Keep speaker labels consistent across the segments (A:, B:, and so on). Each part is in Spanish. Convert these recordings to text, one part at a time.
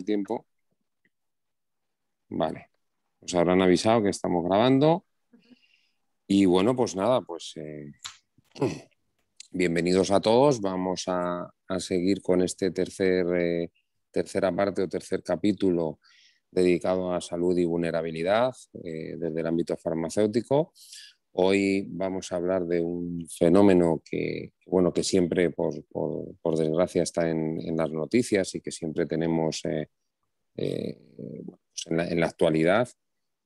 A: tiempo. Vale, pues habrán avisado que estamos grabando y bueno, pues nada, bienvenidos a todos. Vamos a seguir con este tercera parte o tercer capítulo dedicado a salud y vulnerabilidad desde el ámbito farmacéutico. Hoy vamos a hablar de un fenómeno bueno, que siempre, por desgracia, está en las noticias y que siempre tenemos en la actualidad,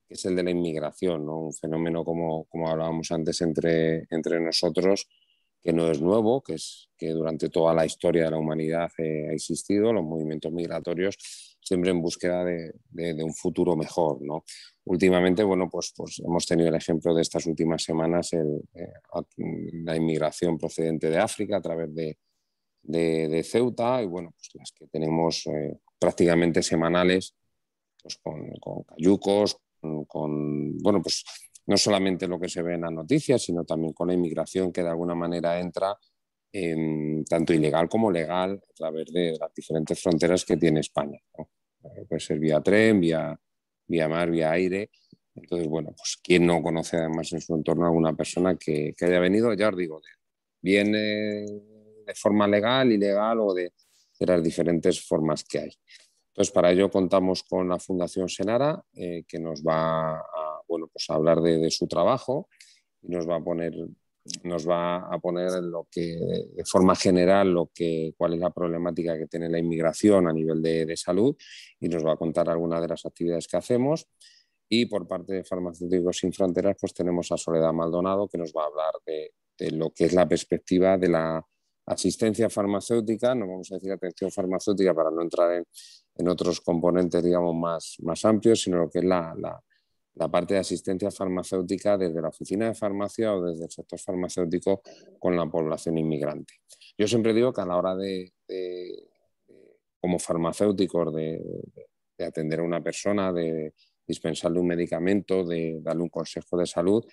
A: que es el de la inmigración, ¿no? Un fenómeno, como hablábamos antes entre nosotros, que no es nuevo, que durante toda la historia de la humanidad ha existido, los movimientos migratorios, siempre en búsqueda de un futuro mejor, ¿no? Últimamente, bueno, pues hemos tenido el ejemplo de estas últimas semanas, la inmigración procedente de África a través de Ceuta y, bueno, pues las que tenemos prácticamente semanales, pues con cayucos, bueno, pues no solamente lo que se ve en las noticias, sino también con la inmigración que de alguna manera entra tanto ilegal como legal a través de las diferentes fronteras que tiene España, ¿no? Puede ser vía tren, vía mar, vía aire. Entonces, bueno, pues quién no conoce además en su entorno a alguna persona que haya venido, ya os digo, bien de forma legal, ilegal o de las diferentes formas que hay. Entonces, para ello contamos con la Fundación Senara, que nos va bueno, pues a hablar de su trabajo y nos va a poner de forma general cuál es la problemática que tiene la inmigración a nivel de salud, y nos va a contar algunas de las actividades que hacemos. Y por parte de Farmacéuticos Sin Fronteras, pues tenemos a Soledad Maldonado, que nos va a hablar de lo que es la perspectiva de la asistencia farmacéutica. No vamos a decir atención farmacéutica para no entrar en otros componentes, digamos, más amplios, sino lo que es la parte de asistencia farmacéutica desde la oficina de farmacia o desde el sector farmacéutico con la población inmigrante. Yo siempre digo que a la hora como farmacéuticos, de atender a una persona, de dispensarle un medicamento, de darle un consejo de salud,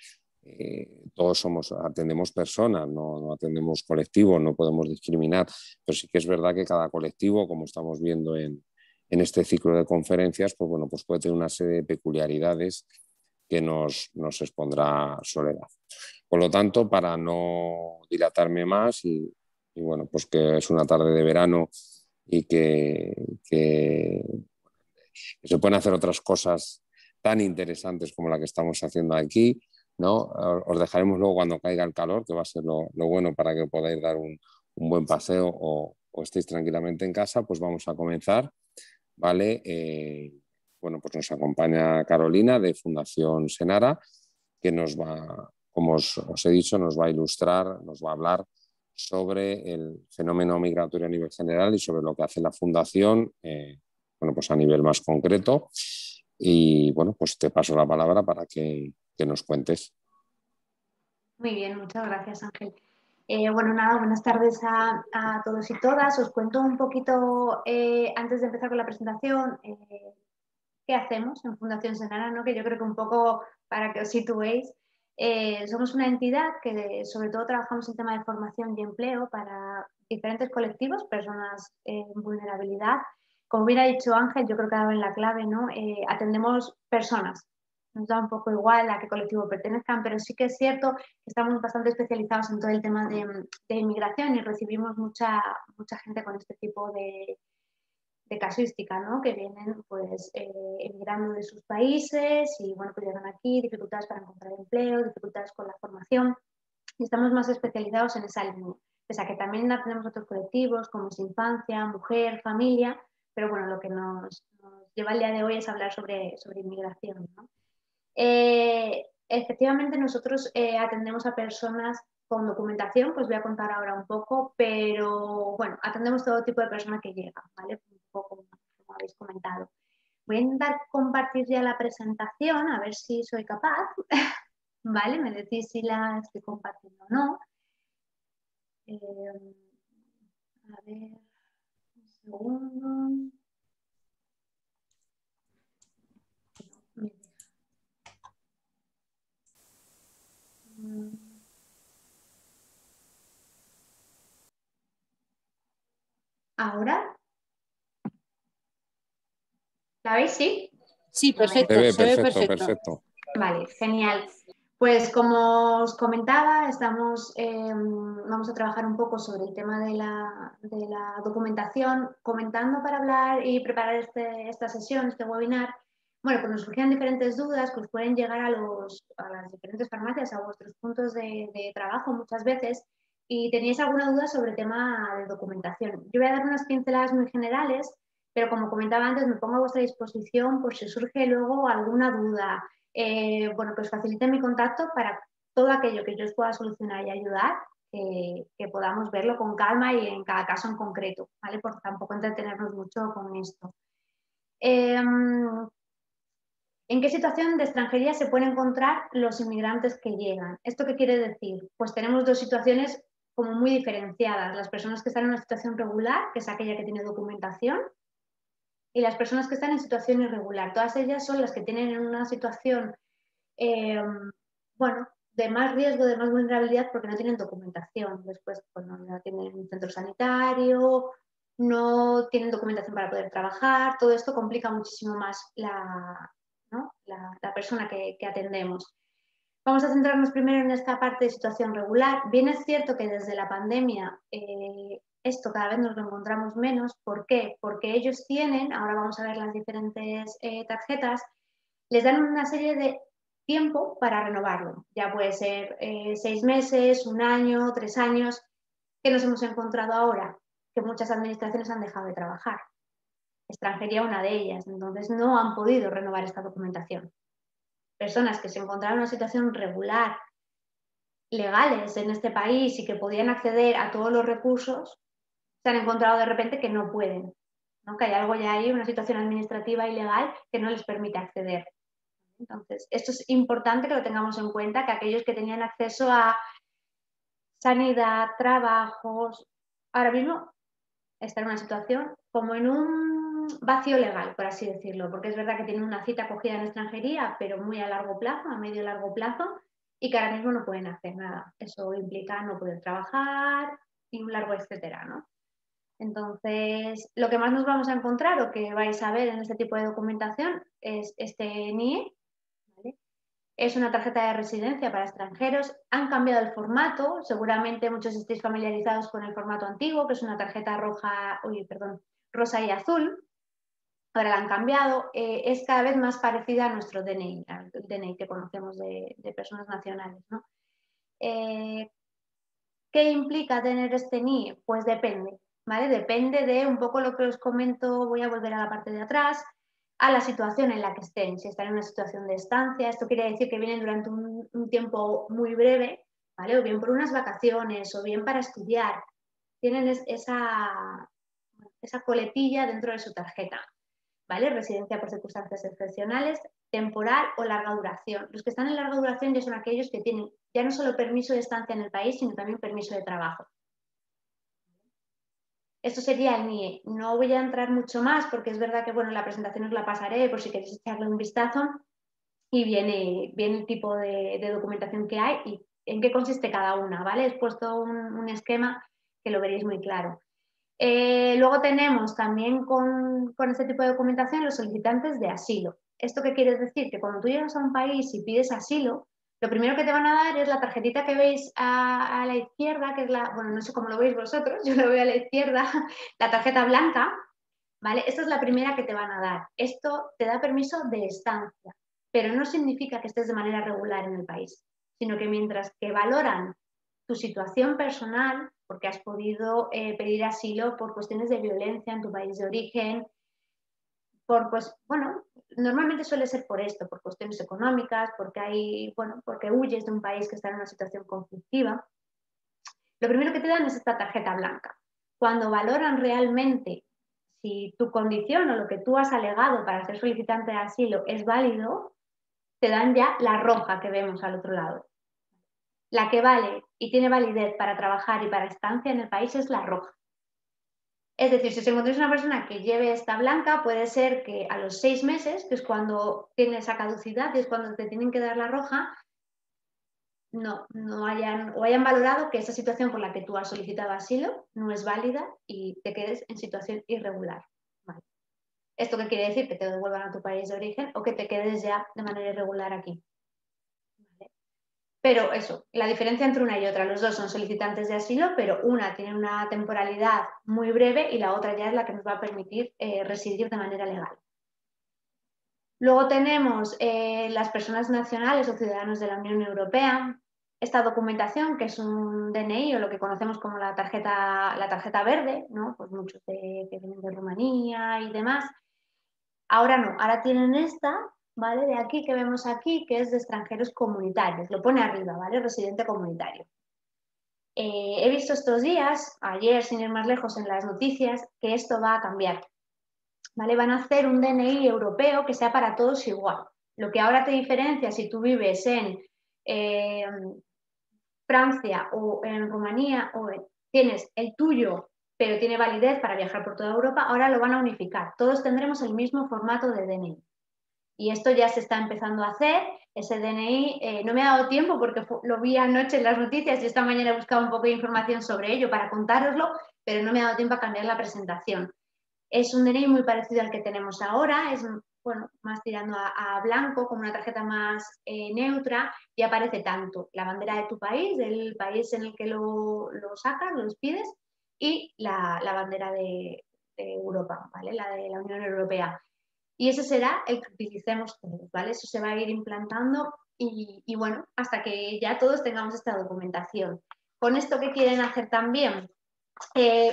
A: todos atendemos personas, no atendemos colectivos, no podemos discriminar, pero sí que es verdad que cada colectivo, como estamos viendo en este ciclo de conferencias, pues bueno, pues puede tener una serie de peculiaridades que nos expondrá Soledad. Por lo tanto, para no dilatarme más y bueno, pues que es una tarde de verano y que se pueden hacer otras cosas tan interesantes como la que estamos haciendo aquí, ¿no? Os dejaremos luego cuando caiga el calor, que va a ser lo bueno para que podáis dar un buen paseo o estéis tranquilamente en casa. Pues vamos a comenzar, ¿vale? Bueno, pues nos acompaña Carolina de Fundación Senara, que como os he dicho, nos va a ilustrar, nos va a hablar sobre el fenómeno migratorio a nivel general y sobre lo que hace la Fundación, bueno, pues a nivel más concreto. Y bueno, pues te paso la palabra para que nos cuentes.
B: Muy bien, muchas gracias, Ángel. Bueno, nada, buenas tardes a todos y todas. Os cuento un poquito, antes de empezar con la presentación, qué hacemos en Fundación Senara, ¿no? Que yo creo que un poco para que os situéis. Somos una entidad que sobre todo trabajamos en tema de formación y empleo para diferentes colectivos, personas en vulnerabilidad. Como bien ha dicho Ángel, yo creo que ha dado en la clave, ¿no? Atendemos personas. Nos da un poco igual a qué colectivo pertenezcan, pero sí que es cierto que estamos bastante especializados en todo el tema de inmigración y recibimos mucha gente con este tipo de casuística, ¿no? Que vienen pues emigrando de sus países y bueno, pues llegan aquí, dificultades para encontrar empleo, dificultades con la formación, y estamos más especializados en esa línea. Pese a que también tenemos otros colectivos como es infancia, mujer, familia, pero bueno, lo que nos lleva el día de hoy es hablar sobre inmigración, ¿no? Efectivamente, nosotros atendemos a personas con documentación, pues voy a contar ahora un poco, pero bueno, atendemos todo tipo de persona que llega, ¿vale? Un poco como habéis comentado. Voy a intentar compartir ya la presentación, a ver si soy capaz, ¿vale? Me decís si la estoy compartiendo o no. A ver, un segundo. ¿Ahora? ¿La veis? Sí.
C: Sí,
B: A ver.
C: perfecto, se ve
A: Perfecto,
C: perfecto.
A: perfecto.
B: Vale, genial. Pues como os comentaba, vamos a trabajar un poco sobre el tema de la documentación, comentando para hablar y preparar esta sesión, este webinar. Bueno, pues nos surgían diferentes dudas que os pueden llegar a las diferentes farmacias, a vuestros puntos de trabajo muchas veces, y teníais alguna duda sobre el tema de documentación. Yo voy a dar unas pinceladas muy generales, pero como comentaba antes, me pongo a vuestra disposición por si surge luego alguna duda. Bueno, que os facilite mi contacto para todo aquello que yo os pueda solucionar y ayudar, que podamos verlo con calma y en cada caso en concreto, ¿vale? Por tampoco entretenernos mucho con esto. ¿En qué situación de extranjería se pueden encontrar los inmigrantes que llegan? ¿Esto qué quiere decir? Pues tenemos dos situaciones como muy diferenciadas. Las personas que están en una situación regular, que es aquella que tiene documentación, y las personas que están en situación irregular. Todas ellas son las que tienen una situación bueno, de más riesgo, de más vulnerabilidad porque no tienen documentación. Después, pues no tienen un centro sanitario, no tienen documentación para poder trabajar. Todo esto complica muchísimo más ¿no? la persona que atendemos. Vamos a centrarnos primero en esta parte de situación regular. Bien es cierto que desde la pandemia esto cada vez nos lo encontramos menos. ¿Por qué? Porque ellos tienen, ahora vamos a ver las diferentes tarjetas, les dan una serie de tiempo para renovarlo. Ya puede ser 6 meses, 1 año, 3 años. ¿Qué nos hemos encontrado ahora? Que muchas administraciones han dejado de trabajar. Extranjería una de ellas. Entonces no han podido renovar esta documentación. Personas que se encontraban en una situación regular, legales en este país y que podían acceder a todos los recursos, se han encontrado de repente que no pueden, ¿no? Que hay algo ya ahí, una situación administrativa y legal que no les permite acceder. Entonces, esto es importante que lo tengamos en cuenta, que aquellos que tenían acceso a sanidad, trabajos, ahora mismo están en una situación como en un vacío legal, por así decirlo, porque es verdad que tienen una cita acogida en extranjería, pero muy a largo plazo, a medio y largo plazo, y que ahora mismo no pueden hacer nada. Eso implica no poder trabajar y un largo etcétera, ¿no? Entonces, lo que más nos vamos a encontrar o que vais a ver en este tipo de documentación es este NIE, ¿vale? Es una tarjeta de residencia para extranjeros. Han cambiado el formato. Seguramente muchos estéis familiarizados con el formato antiguo, que es una tarjeta rosa y azul. Ahora la han cambiado. Es cada vez más parecida a nuestro DNI, al DNI que conocemos de personas nacionales, ¿no? ¿Qué implica tener este NIE? Pues depende, ¿vale? Depende de un poco lo que os comento. Voy a volver a la parte de atrás, a la situación en la que estén. Si están en una situación de estancia, esto quiere decir que vienen durante un tiempo muy breve, ¿vale? O bien por unas vacaciones, o bien para estudiar. Tienen esa coletilla dentro de su tarjeta, ¿vale? Residencia por circunstancias excepcionales, temporal o larga duración. Los que están en larga duración ya son aquellos que tienen ya no solo permiso de estancia en el país, sino también permiso de trabajo. Esto sería el NIE. No voy a entrar mucho más porque es verdad que, bueno, la presentación os la pasaré por si queréis echarle un vistazo y viene el tipo de documentación que hay y en qué consiste cada una, ¿vale? He puesto un esquema que lo veréis muy claro. Luego tenemos también con este tipo de documentación los solicitantes de asilo. ¿Esto qué quiere decir? Que cuando tú llegas a un país y pides asilo, lo primero que te van a dar es la tarjetita que veis a la izquierda, que es bueno, no sé cómo lo veis vosotros, yo lo veo a la izquierda, la tarjeta blanca, ¿vale? Esta es la primera que te van a dar. Esto te da permiso de estancia, pero no significa que estés de manera regular en el país, sino que mientras que valoran tu situación personal, porque has podido pedir asilo por cuestiones de violencia en tu país de origen, bueno, normalmente suele ser por esto, por cuestiones económicas, porque huyes de un país que está en una situación conflictiva. Lo primero que te dan es esta tarjeta blanca. Cuando valoran realmente si tu condición o lo que tú has alegado para ser solicitante de asilo es válido, te dan ya la roja que vemos al otro lado. La que vale y tiene validez para trabajar y para estancia en el país es la roja. Es decir, si os encontráis una persona que lleve esta blanca, puede ser que a los 6 meses, que es cuando tiene esa caducidad y es cuando te tienen que dar la roja, no hayan valorado que esa situación por la que tú has solicitado asilo no es válida y te quedes en situación irregular. Vale. ¿Esto qué quiere decir? Que te devuelvan a tu país de origen o que te quedes ya de manera irregular aquí. ¿Vale? Pero eso, la diferencia entre una y otra, los dos son solicitantes de asilo, pero una tiene una temporalidad muy breve y la otra ya es la que nos va a permitir residir de manera legal. Luego tenemos las personas nacionales o ciudadanos de la Unión Europea. Esta documentación, que es un DNI o lo que conocemos como la tarjeta verde, ¿no? Pues muchos que vienen de Rumanía y demás. Ahora no, ahora tienen esta, ¿vale? De aquí, que vemos aquí, que es de extranjeros comunitarios. Lo pone arriba, ¿vale? Residente comunitario. He visto estos días, ayer sin ir más lejos en las noticias, que esto va a cambiar. ¿Vale? Van a hacer un DNI europeo que sea para todos igual. Lo que ahora te diferencia si tú vives en Francia o en Rumanía o tienes el tuyo, pero tiene validez para viajar por toda Europa, ahora lo van a unificar. Todos tendremos el mismo formato de DNI. Y esto ya se está empezando a hacer. Ese DNI no me ha dado tiempo porque lo vi anoche en las noticias y esta mañana he buscado un poco de información sobre ello para contároslo, pero no me ha dado tiempo a cambiar la presentación. Es un DNI muy parecido al que tenemos ahora, es bueno, más tirando a blanco, como una tarjeta más neutra, y aparece tanto la bandera de tu país, del país en el que lo sacas, lo pides, y la bandera de Europa, ¿vale? La de la Unión Europea. Y ese será el que utilicemos todos, ¿vale? Eso se va a ir implantando y bueno, hasta que ya todos tengamos esta documentación. ¿Con esto qué quieren hacer también?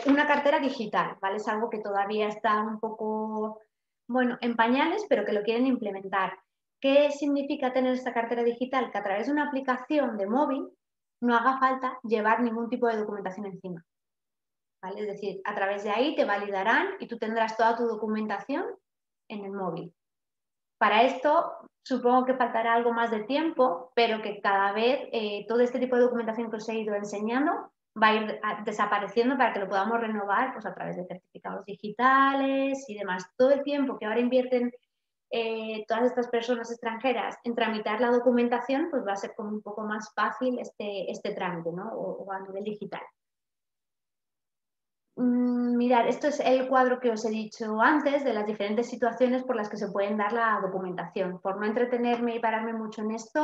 B: Una cartera digital, ¿vale? Es algo que todavía está un poco, bueno, en pañales, pero que lo quieren implementar. ¿Qué significa tener esta cartera digital? Que a través de una aplicación de móvil no haga falta llevar ningún tipo de documentación encima, ¿vale? Es decir, a través de ahí te validarán y tú tendrás toda tu documentación en el móvil. Para esto supongo que faltará algo más de tiempo, pero que cada vez todo este tipo de documentación que os he ido enseñando va a ir desapareciendo para que lo podamos renovar pues, a través de certificados digitales y demás. Todo el tiempo que ahora invierten todas estas personas extranjeras en tramitar la documentación, pues va a ser como un poco más fácil este trámite, ¿no? O a nivel digital. Mirad, esto es el cuadro que os he dicho antes de las diferentes situaciones por las que se pueden dar la documentación. Por no entretenerme y pararme mucho en esto,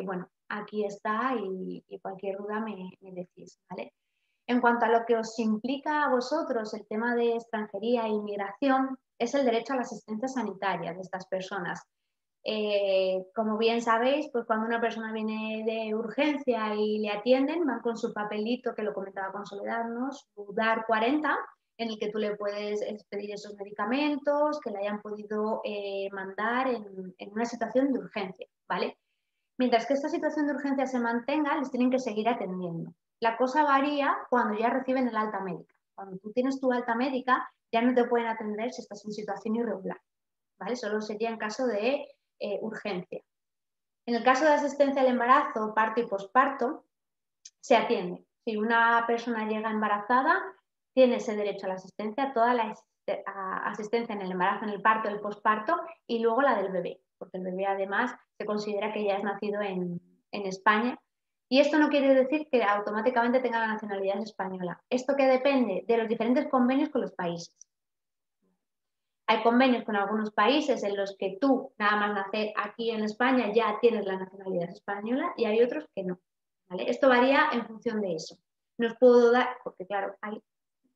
B: bueno, aquí está y cualquier duda me decís, ¿vale? En cuanto a lo que os implica a vosotros el tema de extranjería e inmigración, es el derecho a la asistencia sanitaria de estas personas. Como bien sabéis, pues cuando una persona viene de urgencia y le atienden, van con su papelito, que lo comentaba con Soledad, ¿no? Su DAR 40, en el que tú le puedes pedir esos medicamentos que le hayan podido mandar en una situación de urgencia, ¿vale? Mientras que esta situación de urgencia se mantenga, les tienen que seguir atendiendo. La cosa varía cuando ya reciben el alta médica. Cuando tú tienes tu alta médica, ya no te pueden atender si estás en situación irregular, ¿vale? Solo sería en caso de urgencia. En el caso de asistencia al embarazo, parto y posparto, se atiende. Si una persona llega embarazada, tiene ese derecho a la asistencia, toda la asistencia en el embarazo, en el parto, el posparto y luego la del bebé, porque el bebé además se considera que ya es nacido en España. Y esto no quiere decir que automáticamente tenga la nacionalidad española. Esto que depende de los diferentes convenios con los países. Hay convenios con algunos países en los que tú, nada más nacer aquí en España, ya tienes la nacionalidad española y hay otros que no, ¿vale? Esto varía en función de eso. No os puedo dar, porque claro, hay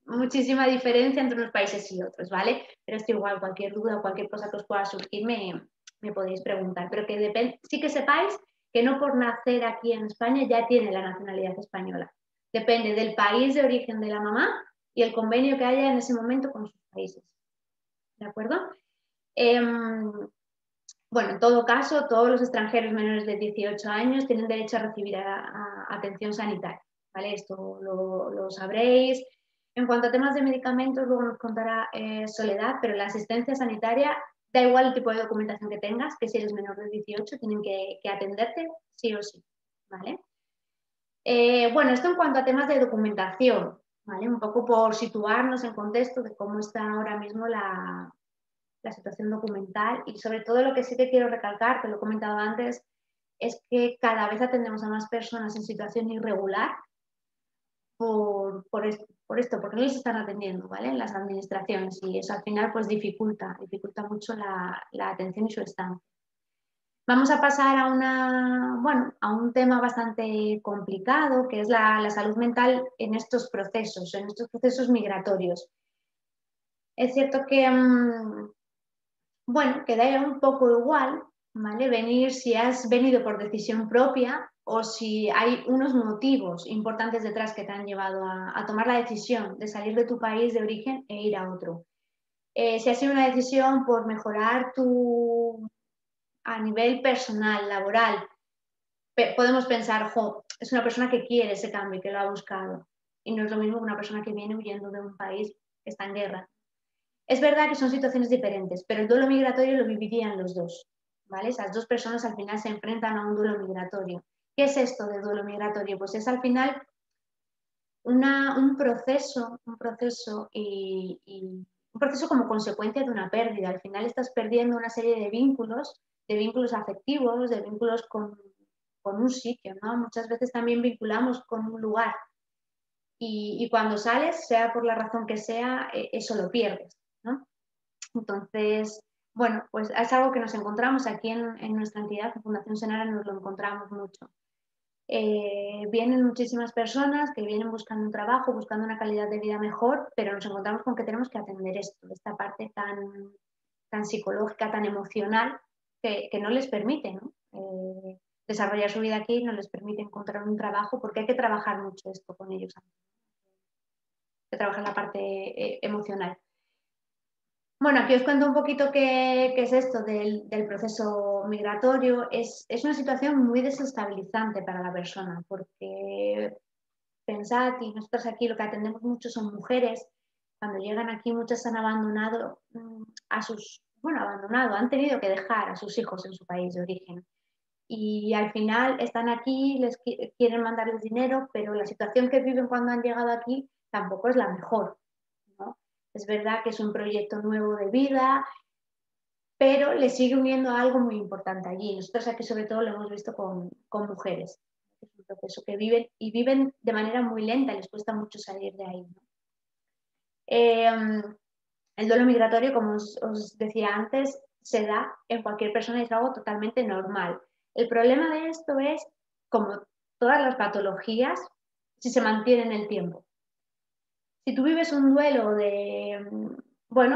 B: muchísima diferencia entre unos países y otros, ¿vale? Pero esto igual, cualquier duda o cualquier cosa que os pueda surgir me podéis preguntar. Pero que sí que sepáis que no por nacer aquí en España ya tiene la nacionalidad española. Depende del país de origen de la mamá y el convenio que haya en ese momento con sus países. ¿De acuerdo? Bueno, en todo caso, todos los extranjeros menores de 18 años tienen derecho a recibir atención sanitaria, ¿vale? Esto lo sabréis. En cuanto a temas de medicamentos, luego nos contará Soledad, pero la asistencia sanitaria, da igual el tipo de documentación que tengas, que si eres menor de 18 tienen que atenderte sí o sí, ¿vale? Bueno, esto en cuanto a temas de documentación, ¿vale? Un poco por situarnos en contexto de cómo está ahora mismo la situación documental y sobre todo lo que sí que quiero recalcar, que lo he comentado antes, es que cada vez atendemos a más personas en situación irregular por por esto, porque no les están atendiendo, ¿vale? En las administraciones, y eso al final pues dificulta mucho la atención y su estancia. Vamos a pasar a un tema bastante complicado, que es la salud mental en estos procesos migratorios. Es cierto que, que da un poco igual, ¿vale? Venir si has venido por decisión propia o si hay unos motivos importantes detrás que te han llevado a tomar la decisión de salir de tu país de origen e ir a otro. Si ha sido una decisión por mejorar a nivel personal, laboral, podemos pensar, es una persona que quiere ese cambio, que lo ha buscado. Y no es lo mismo que una persona que viene huyendo de un país que está en guerra. Es verdad que son situaciones diferentes, pero el duelo migratorio lo vivirían los dos, ¿vale? Esas dos personas al final se enfrentan a un duelo migratorio. ¿Qué es esto de duelo migratorio? Pues es al final un proceso como consecuencia de una pérdida. Al final estás perdiendo una serie de vínculos afectivos, de vínculos con un sitio, ¿no? Muchas veces también vinculamos con un lugar y cuando sales, sea por la razón que sea, eso lo pierdes, ¿no? Entonces, bueno, pues es algo que nos encontramos aquí en nuestra entidad, en Fundación Senara, nos lo encontramos mucho. Vienen muchísimas personas que vienen buscando un trabajo, buscando una calidad de vida mejor, pero nos encontramos con que tenemos que atender esta parte tan psicológica, tan emocional, que no les permite, ¿no? Desarrollar su vida aquí, no les permite encontrar un trabajo, porque hay que trabajar mucho esto con ellos, hay que trabajar la parte emocional. Bueno, aquí os cuento un poquito qué es esto del proceso migratorio. Es una situación muy desestabilizante para la persona, porque pensad, y nosotros aquí lo que atendemos mucho son mujeres, cuando llegan aquí muchas han abandonado han tenido que dejar a sus hijos en su país de origen. Y al final están aquí, les quieren mandarles dinero, pero la situación que viven cuando han llegado aquí tampoco es la mejor, ¿no? Es verdad que es un proyecto nuevo de vida, pero le sigue uniendo algo muy importante allí. Nosotros aquí sobre todo lo hemos visto con mujeres. Es un proceso que viven de manera muy lenta, les cuesta mucho salir de ahí, ¿no? El duelo migratorio, como os decía antes, se da en cualquier persona y es algo totalmente normal. El problema de esto es, como todas las patologías, si se mantiene en el tiempo. Si tú vives un duelo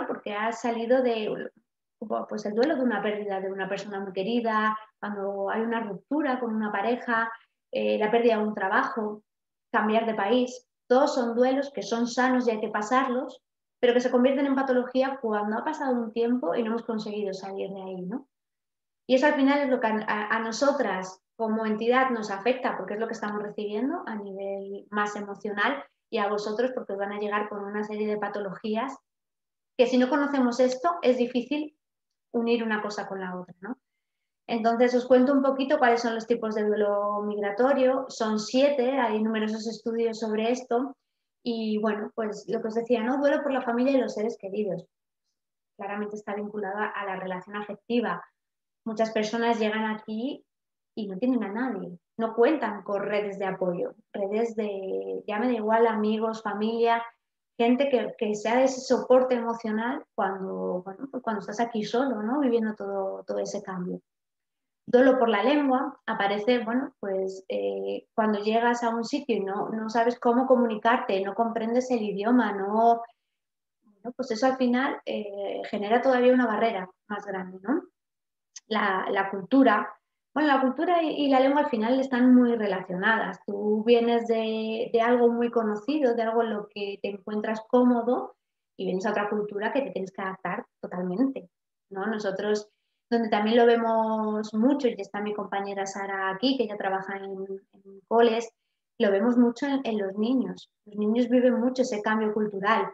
B: porque has salido pues el duelo de una pérdida de una persona muy querida, cuando hay una ruptura con una pareja, la pérdida de un trabajo, cambiar de país, todos son duelos que son sanos y hay que pasarlos, pero que se convierten en patología cuando ha pasado un tiempo y no hemos conseguido salir de ahí, ¿no? Y eso al final es lo que a nosotras como entidad nos afecta, porque es lo que estamos recibiendo a nivel más emocional, y a vosotros porque os van a llegar con una serie de patologías que si no conocemos esto es difícil unir una cosa con la otra, ¿no? Entonces os cuento un poquito cuáles son los tipos de duelo migratorio. Son 7, hay numerosos estudios sobre esto. Y bueno, pues lo que os decía, ¿no? Duelo por la familia y los seres queridos. Claramente está vinculada a la relación afectiva. Muchas personas llegan aquí y no tienen a nadie, no cuentan con redes de apoyo, ya me da igual, amigos, familia, gente que sea de ese soporte emocional cuando estás aquí solo, ¿no? Viviendo todo ese cambio. Duelo por la lengua aparece, cuando llegas a un sitio y no sabes cómo comunicarte, no comprendes el idioma, pues eso al final genera todavía una barrera más grande, ¿no? La cultura. Bueno, la cultura y la lengua al final están muy relacionadas. Tú vienes de algo muy conocido, de algo en lo que te encuentras cómodo y vienes a otra cultura que te tienes que adaptar totalmente, ¿no? Nosotros, donde también lo vemos mucho, y está mi compañera Sara aquí, que ella trabaja en coles, lo vemos mucho en los niños. Los niños viven mucho ese cambio cultural.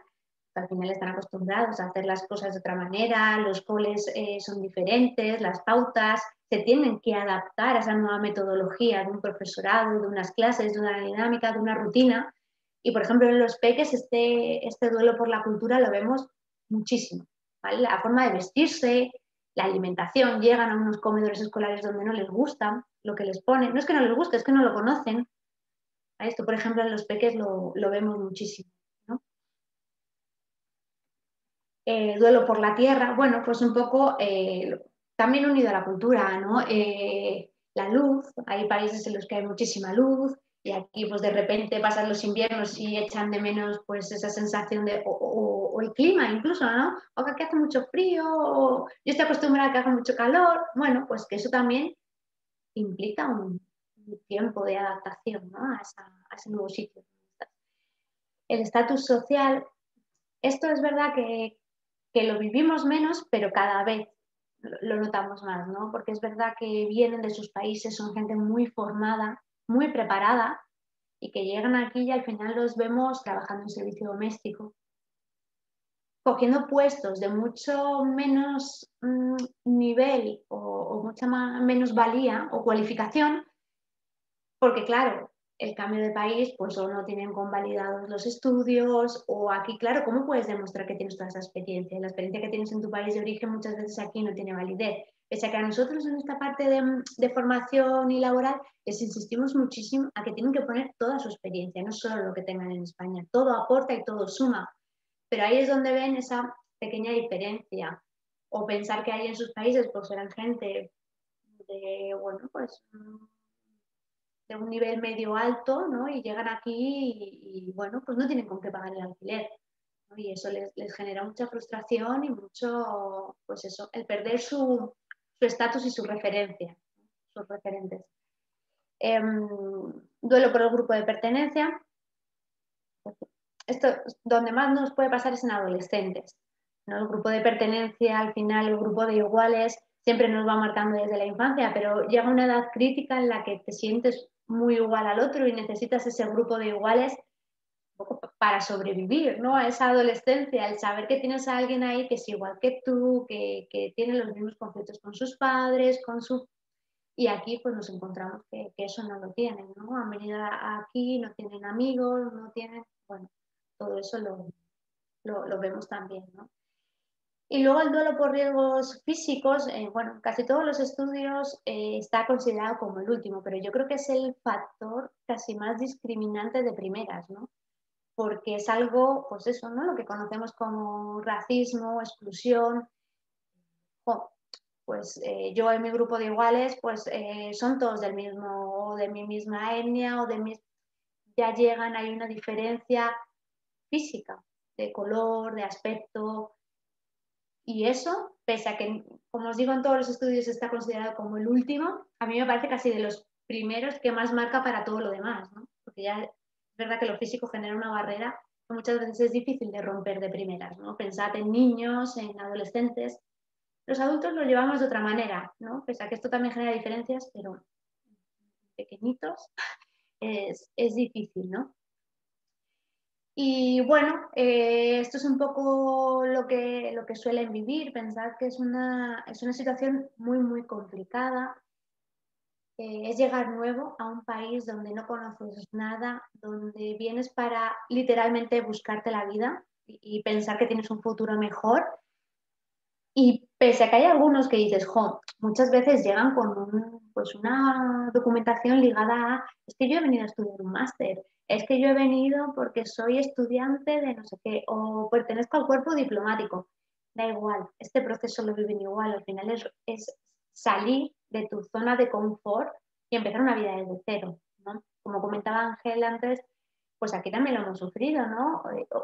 B: Al final están acostumbrados a hacer las cosas de otra manera, los coles son diferentes, las pautas se tienen que adaptar a esa nueva metodología de un profesorado, de unas clases, de una dinámica, de una rutina. Y, por ejemplo, en los peques este duelo por la cultura lo vemos muchísimo, ¿vale? La forma de vestirse, la alimentación, llegan a unos comedores escolares donde no les gusta lo que les ponen. No es que no les guste, es que no lo conocen. Esto, por ejemplo, en los peques lo vemos muchísimo, ¿no? duelo por la tierra, bueno, pues un poco también unido a la cultura, ¿no? La luz, hay países en los que hay muchísima luz y aquí pues de repente pasan los inviernos y echan de menos pues esa sensación de, o el clima incluso, ¿no? O que aquí hace mucho frío, o yo estoy acostumbrada a que haga mucho calor, bueno, pues que eso también implica un tiempo de adaptación, ¿no? A ese nuevo sitio. El estatus social, esto es verdad que lo vivimos menos, pero cada vez lo notamos más, ¿no? Porque es verdad que vienen de sus países, son gente muy formada, muy preparada, y que llegan aquí y al final los vemos trabajando en servicio doméstico, cogiendo puestos de mucho menos nivel o mucha menos valía o cualificación, porque claro, el cambio de país, pues o no tienen convalidados los estudios, o aquí, claro, ¿cómo puedes demostrar que tienes toda esa experiencia? La experiencia que tienes en tu país de origen muchas veces aquí no tiene validez. Pese a que a nosotros en esta parte de formación y laboral les insistimos muchísimo a que tienen que poner toda su experiencia, no solo lo que tengan en España. Todo aporta y todo suma. Pero ahí es donde ven esa pequeña diferencia. O pensar que ahí en sus países pues eran gente de, bueno, pues de un nivel medio alto, ¿no? Y llegan aquí bueno, pues no tienen con qué pagar el alquiler, ¿no? Y eso les genera mucha frustración y mucho, pues eso, el perder su estatus y su referencia, sus referentes. Duelo por el grupo de pertenencia. Esto, donde más nos puede pasar es en adolescentes, ¿no? El grupo de pertenencia, al final, el grupo de iguales, siempre nos va marcando desde la infancia, pero llega una edad crítica en la que te sientes muy igual al otro y necesitas ese grupo de iguales un poco para sobrevivir, ¿no? A esa adolescencia, el saber que tienes a alguien ahí que es igual que tú, que tiene los mismos conflictos con sus padres, con su... Y aquí pues nos encontramos que eso no lo tienen, ¿no? Han venido aquí, no tienen amigos, no tienen, bueno, todo eso lo vemos también, ¿no? Y luego el duelo por riesgos físicos, bueno, casi todos los estudios está considerado como el último, pero yo creo que es el factor casi más discriminante de primeras, ¿no? Porque es algo, pues eso, ¿no? Lo que conocemos como racismo, exclusión. Jo, pues yo en mi grupo de iguales, pues son todos del mismo, o de mi misma etnia, o de mis... Ya llegan, hay una diferencia física, de color, de aspecto, y eso, pese a que, como os digo, en todos los estudios está considerado como el último, a mí me parece casi de los primeros que más marca para todo lo demás, ¿no? Porque ya es verdad que lo físico genera una barrera que muchas veces es difícil de romper de primeras, ¿no? Pensad en niños, en adolescentes. Los adultos lo llevamos de otra manera, ¿no? Pese a que esto también genera diferencias, pero pequeñitos es difícil, ¿no? Y bueno, esto es un poco lo que suelen vivir. Pensar que es una situación muy, muy complicada. Es llegar nuevo a un país donde no conoces nada, donde vienes para literalmente buscarte la vida y pensar que tienes un futuro mejor. Y pese a que hay algunos que dices, jo, muchas veces llegan con pues una documentación ligada a, es que yo he venido a estudiar un máster, es que yo he venido porque soy estudiante de no sé qué, o pertenezco al cuerpo diplomático. Da igual, este proceso lo viven igual, al final es salir de tu zona de confort y empezar una vida desde cero, ¿no? Como comentaba Ángel antes, pues aquí también lo hemos sufrido, ¿no?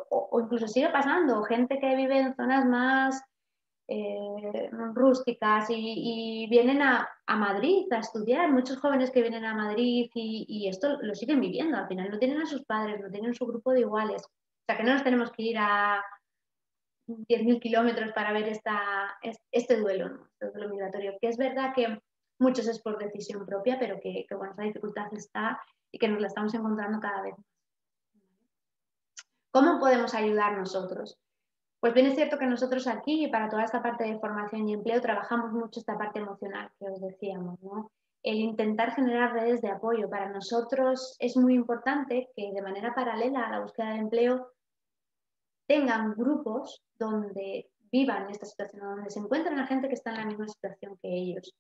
B: O incluso sigue pasando, gente que vive en zonas más rústicas y vienen a Madrid a estudiar, muchos jóvenes que vienen a Madrid y esto lo siguen viviendo, al final no tienen a sus padres, no tienen su grupo de iguales, o sea que no nos tenemos que ir a 10.000 kilómetros para ver este duelo, ¿no? Este duelo migratorio, que es verdad que muchos es por decisión propia, pero que bueno, esa dificultad está y que nos la estamos encontrando cada vez más. ¿Cómo podemos ayudar nosotros? Pues bien es cierto que nosotros aquí, para toda esta parte de formación y empleo, trabajamos mucho esta parte emocional que os decíamos, ¿no? El intentar generar redes de apoyo. Para nosotros es muy importante que de manera paralela a la búsqueda de empleo tengan grupos donde vivan esta situación, donde se encuentren a gente que está en la misma situación que ellos.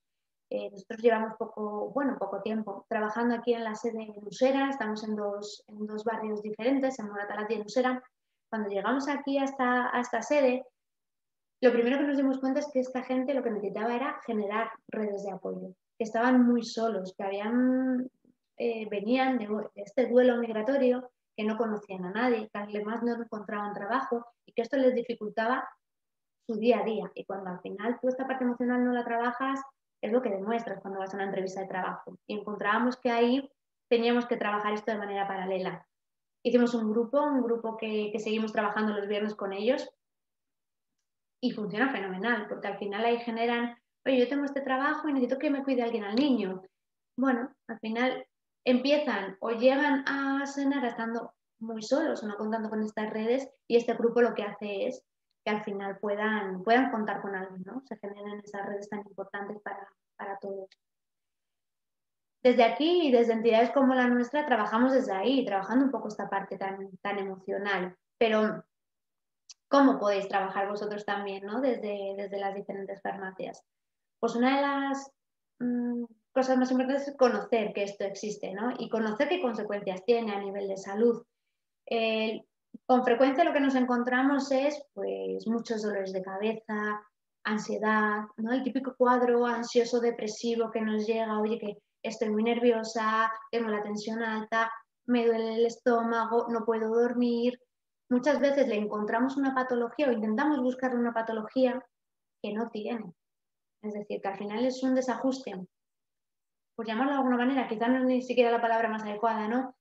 B: Nosotros llevamos poco tiempo trabajando aquí en la sede en Usera, estamos en dos barrios diferentes, en Moratalaz y en Usera. Cuando llegamos aquí a esta sede, lo primero que nos dimos cuenta es que esta gente lo que necesitaba era generar redes de apoyo, que estaban muy solos, que venían de este duelo migratorio, que no conocían a nadie, que además no encontraban trabajo y que esto les dificultaba su día a día. Y cuando al final tú esta parte emocional no la trabajas, es lo que demuestras cuando vas a una entrevista de trabajo. Y encontrábamos que ahí teníamos que trabajar esto de manera paralela. Hicimos un grupo que seguimos trabajando los viernes con ellos y funciona fenomenal, porque al final ahí generan, oye, yo tengo este trabajo y necesito que me cuide alguien al niño. Bueno, al final empiezan o llegan a cenar estando muy solos o no contando con estas redes y este grupo lo que hace es que al final puedan contar con alguien, ¿no? Se generan esas redes tan importantes para todos. Desde aquí y desde entidades como la nuestra trabajamos desde ahí, trabajando un poco esta parte tan emocional, pero ¿cómo podéis trabajar vosotros también, ¿no? Desde las diferentes farmacias? Pues una de las cosas más importantes es conocer que esto existe, ¿no? Y conocer qué consecuencias tiene a nivel de salud. Con frecuencia lo que nos encontramos es pues muchos dolores de cabeza, ansiedad, ¿no? El típico cuadro ansioso depresivo que nos llega, oye, que estoy muy nerviosa, tengo la tensión alta, me duele el estómago, no puedo dormir. Muchas veces le encontramos una patología o intentamos buscarle una patología que no tiene. Es decir, que al final es un desajuste, por llamarlo de alguna manera, quizás no es ni siquiera la palabra más adecuada, ¿no?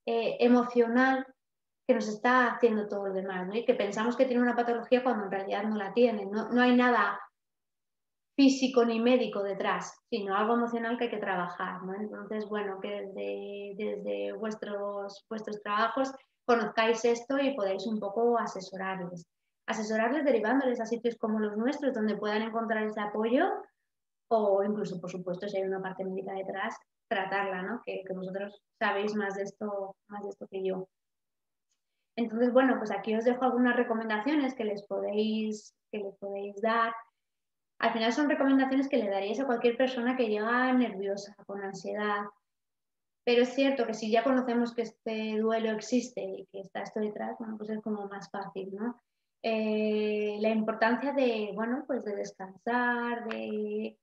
B: Emocional que nos está haciendo todo lo demás, ¿no? Y que pensamos que tiene una patología cuando en realidad no la tiene. No hay nada físico ni médico detrás, sino algo emocional que hay que trabajar, ¿no? Entonces, bueno, que desde vuestros trabajos conozcáis esto y podáis un poco asesorarles derivándoles a sitios como los nuestros donde puedan encontrar ese apoyo o incluso, por supuesto, si hay una parte médica detrás, tratarla, ¿no? Que vosotros sabéis más de esto que yo. Entonces, bueno, pues aquí os dejo algunas recomendaciones que les podéis dar. Al final son recomendaciones que le daríais a cualquier persona que llega nerviosa, con ansiedad. Pero es cierto que si ya conocemos que este duelo existe y que está esto detrás, bueno, pues es como más fácil, ¿no? La importancia de, bueno, pues de descansar, de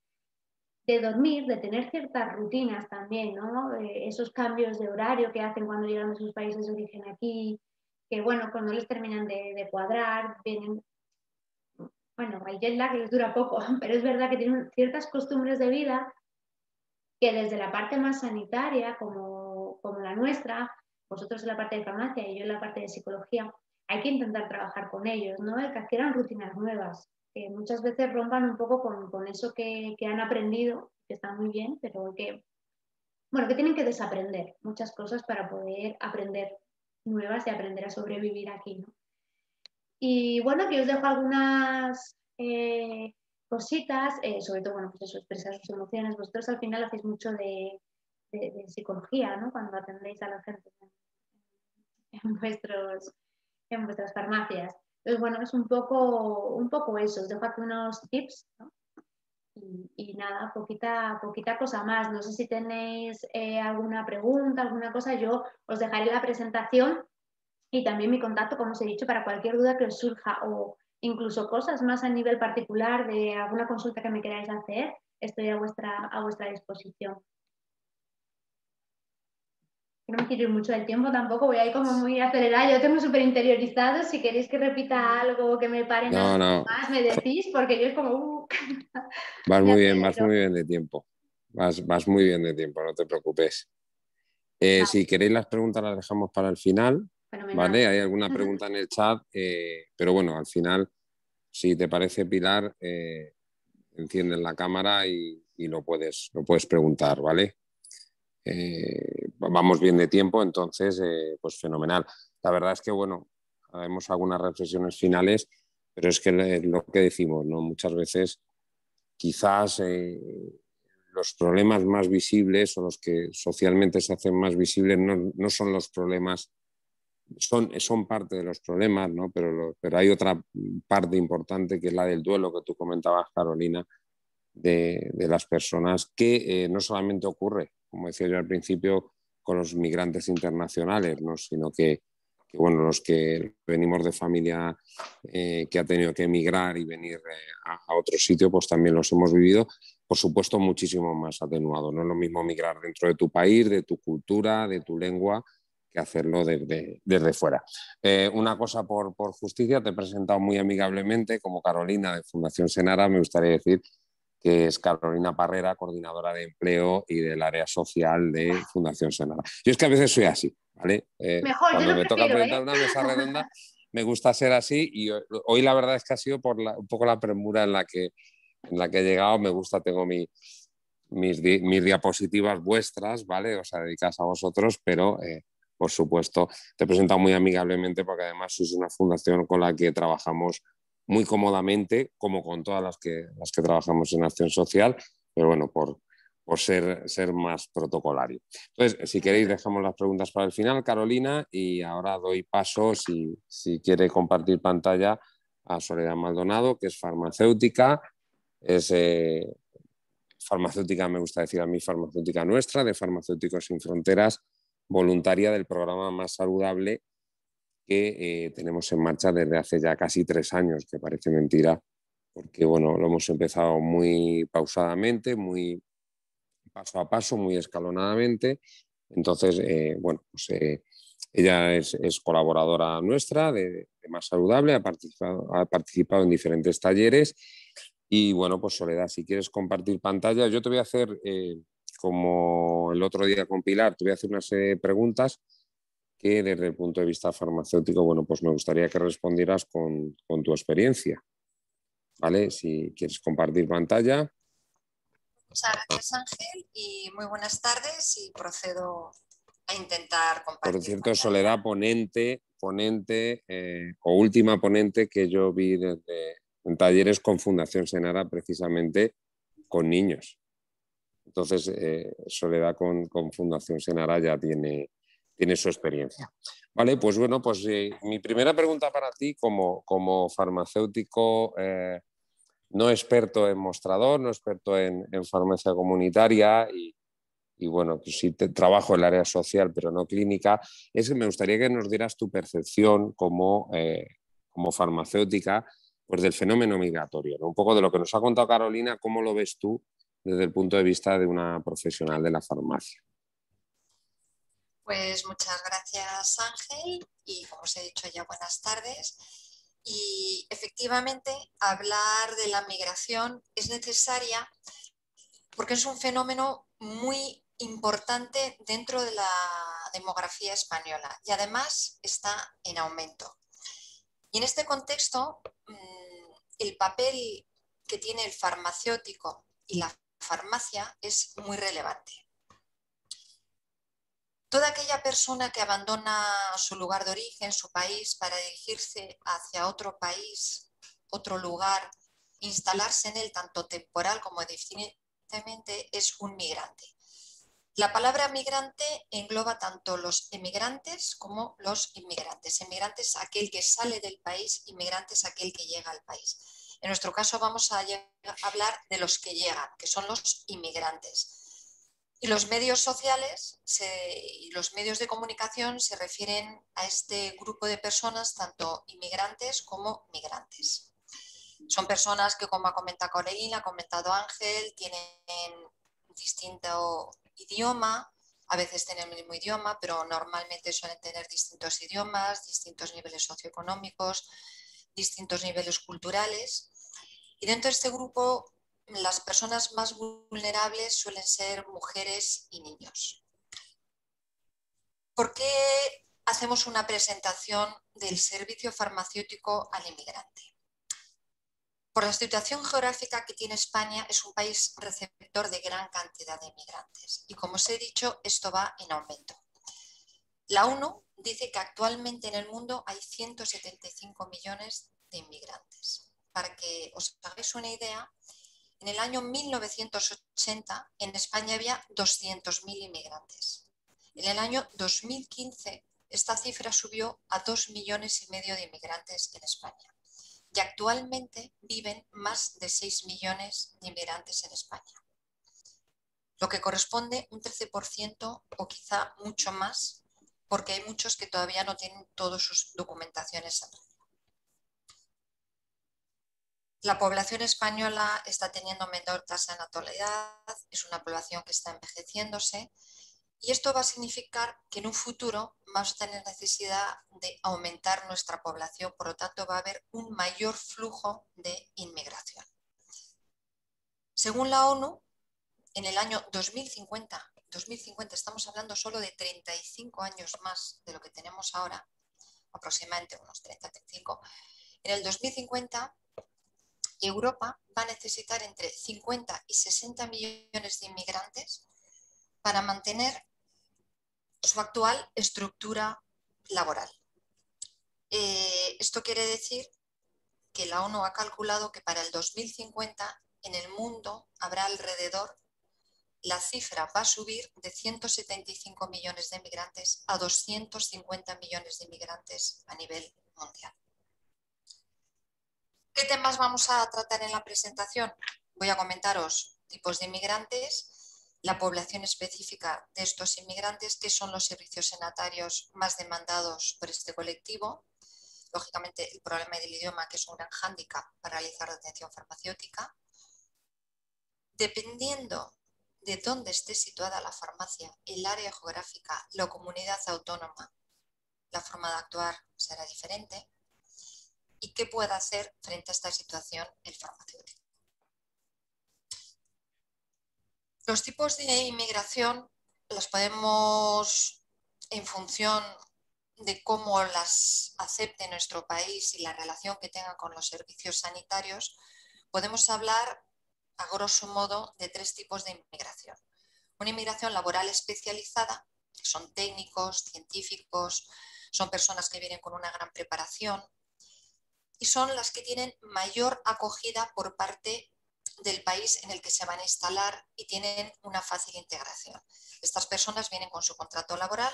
B: dormir, de tener ciertas rutinas también, ¿no? Esos cambios de horario que hacen cuando llegan a sus países de origen aquí, que bueno, cuando les terminan de cuadrar, vienen, bueno, el jet lag les dura poco, pero es verdad que tienen ciertas costumbres de vida que desde la parte más sanitaria, como la nuestra, vosotros en la parte de farmacia y yo en la parte de psicología, hay que intentar trabajar con ellos, ¿no? El que adquieran rutinas nuevas, que muchas veces rompan un poco con eso que han aprendido, que está muy bien, pero bueno, que tienen que desaprender muchas cosas para poder aprender nuevas y aprender a sobrevivir aquí, ¿no? Y bueno, que os dejo algunas cositas, sobre todo, bueno, pues eso, expresar sus emociones. Vosotros al final hacéis mucho de psicología, ¿no? Cuando atendéis a la gente en, vuestros, en vuestras farmacias. Entonces, bueno, es un poco eso. Os dejo aquí unos tips, ¿no? Y nada, poquita cosa más. No sé si tenéis alguna pregunta, alguna cosa. Yo os dejaré la presentación y también mi contacto, como os he dicho, para cualquier duda que os surja o incluso cosas más a nivel particular de alguna consulta que me queráis hacer, estoy a vuestra disposición. No me quiero ir mucho del tiempo tampoco, voy a ir como muy acelerada, yo tengo súper interiorizado, si queréis que repita algo, que me pare nada
A: No, no,
B: más, me decís, porque yo es como... me
A: vas
B: acelero.
A: muy bien de tiempo. Vas muy bien de tiempo, no te preocupes.
B: Vale,
A: Si queréis las preguntas las dejamos para el final,
B: fenomenal.
A: ¿vale? Hay alguna pregunta en el chat, pero bueno, al final, si te parece, Pilar, enciendes la cámara y lo puedes preguntar, ¿vale? Vamos bien de tiempo, entonces, pues fenomenal. La verdad es que, bueno, haremos algunas reflexiones finales, pero es que lo que decimos, ¿no? Muchas veces quizás los problemas más visibles o los que socialmente se hacen más visibles no son los problemas, son parte de los problemas, ¿no? Pero hay otra parte importante que es la del duelo que tú comentabas, Carolina, de las personas que no solamente ocurre, como decía yo al principio, con los migrantes internacionales, ¿no? Sino que bueno, los que venimos de familia que ha tenido que emigrar y venir a otro sitio, pues también los hemos vivido, por supuesto, muchísimo más atenuado. No es lo mismo migrar dentro de tu país, de tu cultura, de tu lengua, que hacerlo desde fuera. Una cosa por justicia, te he presentado muy amigablemente como Carolina de Fundación Senara. Me gustaría decir que es Carolina Parrera, coordinadora de empleo y del área social de Fundación Senara. Yo es que a veces soy así, ¿vale?
B: Mejor, yo
A: Cuando
B: lo
A: me toca
B: prefiero,
A: presentar
B: ¿eh?
A: una mesa redonda, me gusta ser así y hoy la verdad es que ha sido por un poco la premura en la que he llegado. Me gusta, tengo mis diapositivas vuestras, ¿vale? O sea, dedicadas a vosotros, pero por supuesto te he presentado muy amigablemente porque además sois una fundación con la que trabajamos muy cómodamente, como con todas las que trabajamos en acción social, pero bueno, por ser más protocolario. Entonces, si queréis, dejamos las preguntas para el final, Carolina, y ahora doy paso, si quiere compartir pantalla, a Soledad Maldonado, que es farmacéutica, es farmacéutica, me gusta decir a mí, farmacéutica nuestra, de Farmacéuticos Sin Fronteras, voluntaria del programa Más Saludable que tenemos en marcha desde hace ya casi 3 años, que parece mentira, porque bueno, lo hemos empezado muy pausadamente, muy paso a paso, muy escalonadamente. Entonces, bueno, pues ella es colaboradora nuestra de Más Saludable, ha participado en diferentes talleres y bueno, pues Soledad, si quieres compartir pantalla, yo te voy a hacer, como el otro día con Pilar, te voy a hacer unas preguntas que desde el punto de vista farmacéutico, bueno, pues me gustaría que respondieras con tu experiencia, ¿vale? Si quieres compartir pantalla.
C: Muchas gracias, Ángel, y muy buenas tardes, y procedo a intentar
A: Por
C: compartir
A: cierto,
C: pantalla.
A: Soledad, ponente o última ponente que yo vi en talleres con Fundación Senara, precisamente con niños. Entonces, Soledad con Fundación Senara ya tiene su experiencia. Vale, pues bueno, pues mi primera pregunta para ti como farmacéutico no experto en mostrador, no experto en farmacia comunitaria y bueno, pues sí trabajo en el área social pero no clínica, es que me gustaría que nos dieras tu percepción como farmacéutica pues del fenómeno migratorio, ¿no? Un poco de lo que nos ha contado Carolina, ¿cómo lo ves tú desde el punto de vista de una profesional de la farmacia?
C: Pues muchas gracias, Ángel, y como os he dicho ya, buenas tardes. Y efectivamente, hablar de la migración es necesaria porque es un fenómeno muy importante dentro de la demografía española y además está en aumento. Y en este contexto, el papel que tiene el farmacéutico y la farmacia es muy relevante. Toda aquella persona que abandona su lugar de origen, su país, para dirigirse hacia otro país, otro lugar, instalarse en él tanto temporal como definitivamente, es un migrante. La palabra migrante engloba tanto los emigrantes como los inmigrantes. Emigrante es aquel que sale del país, inmigrante es aquel que llega al país. En nuestro caso vamos a hablar de los que llegan, que son los inmigrantes. Y los medios sociales y los medios de comunicación se refieren a este grupo de personas, tanto inmigrantes como migrantes. Son personas que, como ha comentado Carolina, ha comentado Ángel, tienen distinto idioma, a veces tienen el mismo idioma, pero normalmente suelen tener distintos idiomas, distintos niveles socioeconómicos, distintos niveles culturales. Y dentro de este grupo, las personas más vulnerables suelen ser mujeres y niños. ¿Por qué hacemos una presentación del servicio farmacéutico al inmigrante? Por la situación geográfica que tiene España, es un país receptor de gran cantidad de inmigrantes. Y como os he dicho, esto va en aumento. La ONU dice que actualmente en el mundo hay 175 millones de inmigrantes. Para que os hagáis una idea, en el año 1980 en España había 200.000 inmigrantes. En el año 2015 esta cifra subió a 2,5 millones de inmigrantes en España. Y actualmente viven más de 6 millones de inmigrantes en España, lo que corresponde a un 13% o quizá mucho más porque hay muchos que todavía no tienen todas sus documentaciones en regla. La población española está teniendo menor tasa de natalidad, es una población que está envejeciéndose y esto va a significar que en un futuro vamos a tener necesidad de aumentar nuestra población, por lo tanto va a haber un mayor flujo de inmigración. Según la ONU, en el año 2050, estamos hablando solo de 35 años más de lo que tenemos ahora, aproximadamente unos 30-35, en el 2050 Europa va a necesitar entre 50 y 60 millones de inmigrantes para mantener su actual estructura laboral. Esto quiere decir que la ONU ha calculado que para el 2050 en el mundo habrá alrededor, la cifra va a subir de 175 millones de inmigrantes a 250 millones de inmigrantes a nivel mundial. ¿Qué temas vamos a tratar en la presentación? Voy a comentaros tipos de inmigrantes, la población específica de estos inmigrantes, qué son los servicios sanitarios más demandados por este colectivo, lógicamente el problema del idioma, que es un gran hándicap para realizar la atención farmacéutica. Dependiendo de dónde esté situada la farmacia, el área geográfica, la comunidad autónoma, la forma de actuar será diferente. ¿Y qué puede hacer frente a esta situación el farmacéutico? Los tipos de inmigración los podemos, en función de cómo las acepte nuestro país y la relación que tenga con los servicios sanitarios, podemos hablar a grosso modo de tres tipos de inmigración. Una inmigración laboral especializada, que son técnicos, científicos, son personas que vienen con una gran preparación, y son las que tienen mayor acogida por parte del país en el que se van a instalar y tienen una fácil integración. Estas personas vienen con su contrato laboral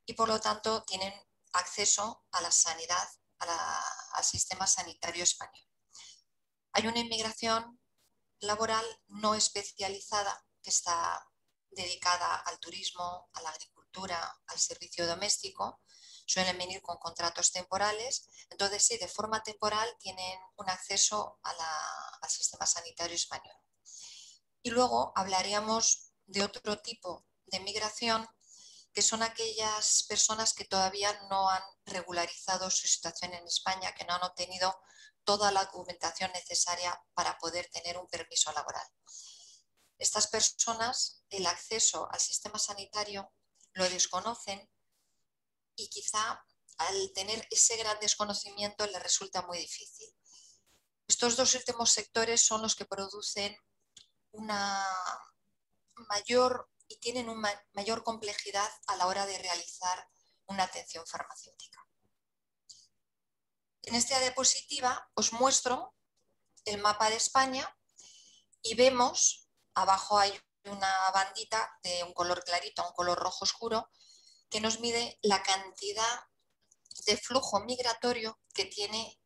C: y por lo tanto tienen acceso a la sanidad, al sistema sanitario español. Hay una inmigración laboral no especializada que está dedicada al turismo, a la agricultura, al servicio doméstico. Suelen venir con contratos temporales, entonces sí, de forma temporal tienen un acceso al sistema sanitario español. Y luego hablaríamos de otro tipo de migración, que son aquellas personas que todavía no han regularizado su situación en España, que no han obtenido toda la documentación necesaria para poder tener un permiso laboral. Estas personas, el acceso al sistema sanitario lo desconocen y quizá al tener ese gran desconocimiento les resulta muy difícil. Estos dos últimos sectores son los que producen una mayor y tienen una mayor complejidad a la hora de realizar una atención farmacéutica. En esta diapositiva os muestro el mapa de España y vemos, abajo hay una bandita de un color clarito a un color rojo oscuro, que nos mide la cantidad de flujo migratorio que tiene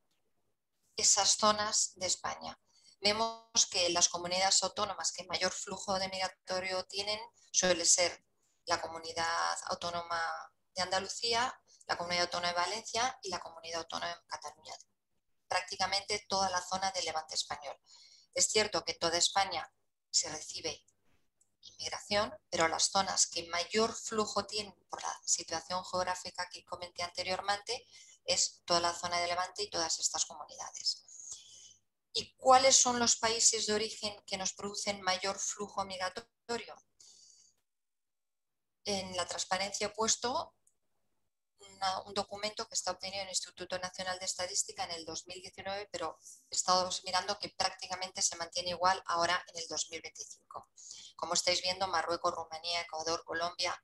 C: esas zonas de España. Vemos que las comunidades autónomas que mayor flujo de migratorio tienen suele ser la comunidad autónoma de Andalucía, la comunidad autónoma de Valencia y la comunidad autónoma de Cataluña. Prácticamente toda la zona del Levante español. Es cierto que toda España se recibe inmigración, pero las zonas que mayor flujo tienen por la situación geográfica que comenté anteriormente es toda la zona de Levante y todas estas comunidades. ¿Y cuáles son los países de origen que nos producen mayor flujo migratorio? En la transparencia he puesto un documento que está obtenido en el Instituto Nacional de Estadística en el 2019, pero he estado mirando que prácticamente se mantiene igual ahora en el 2025. Como estáis viendo, Marruecos, Rumanía, Ecuador, Colombia.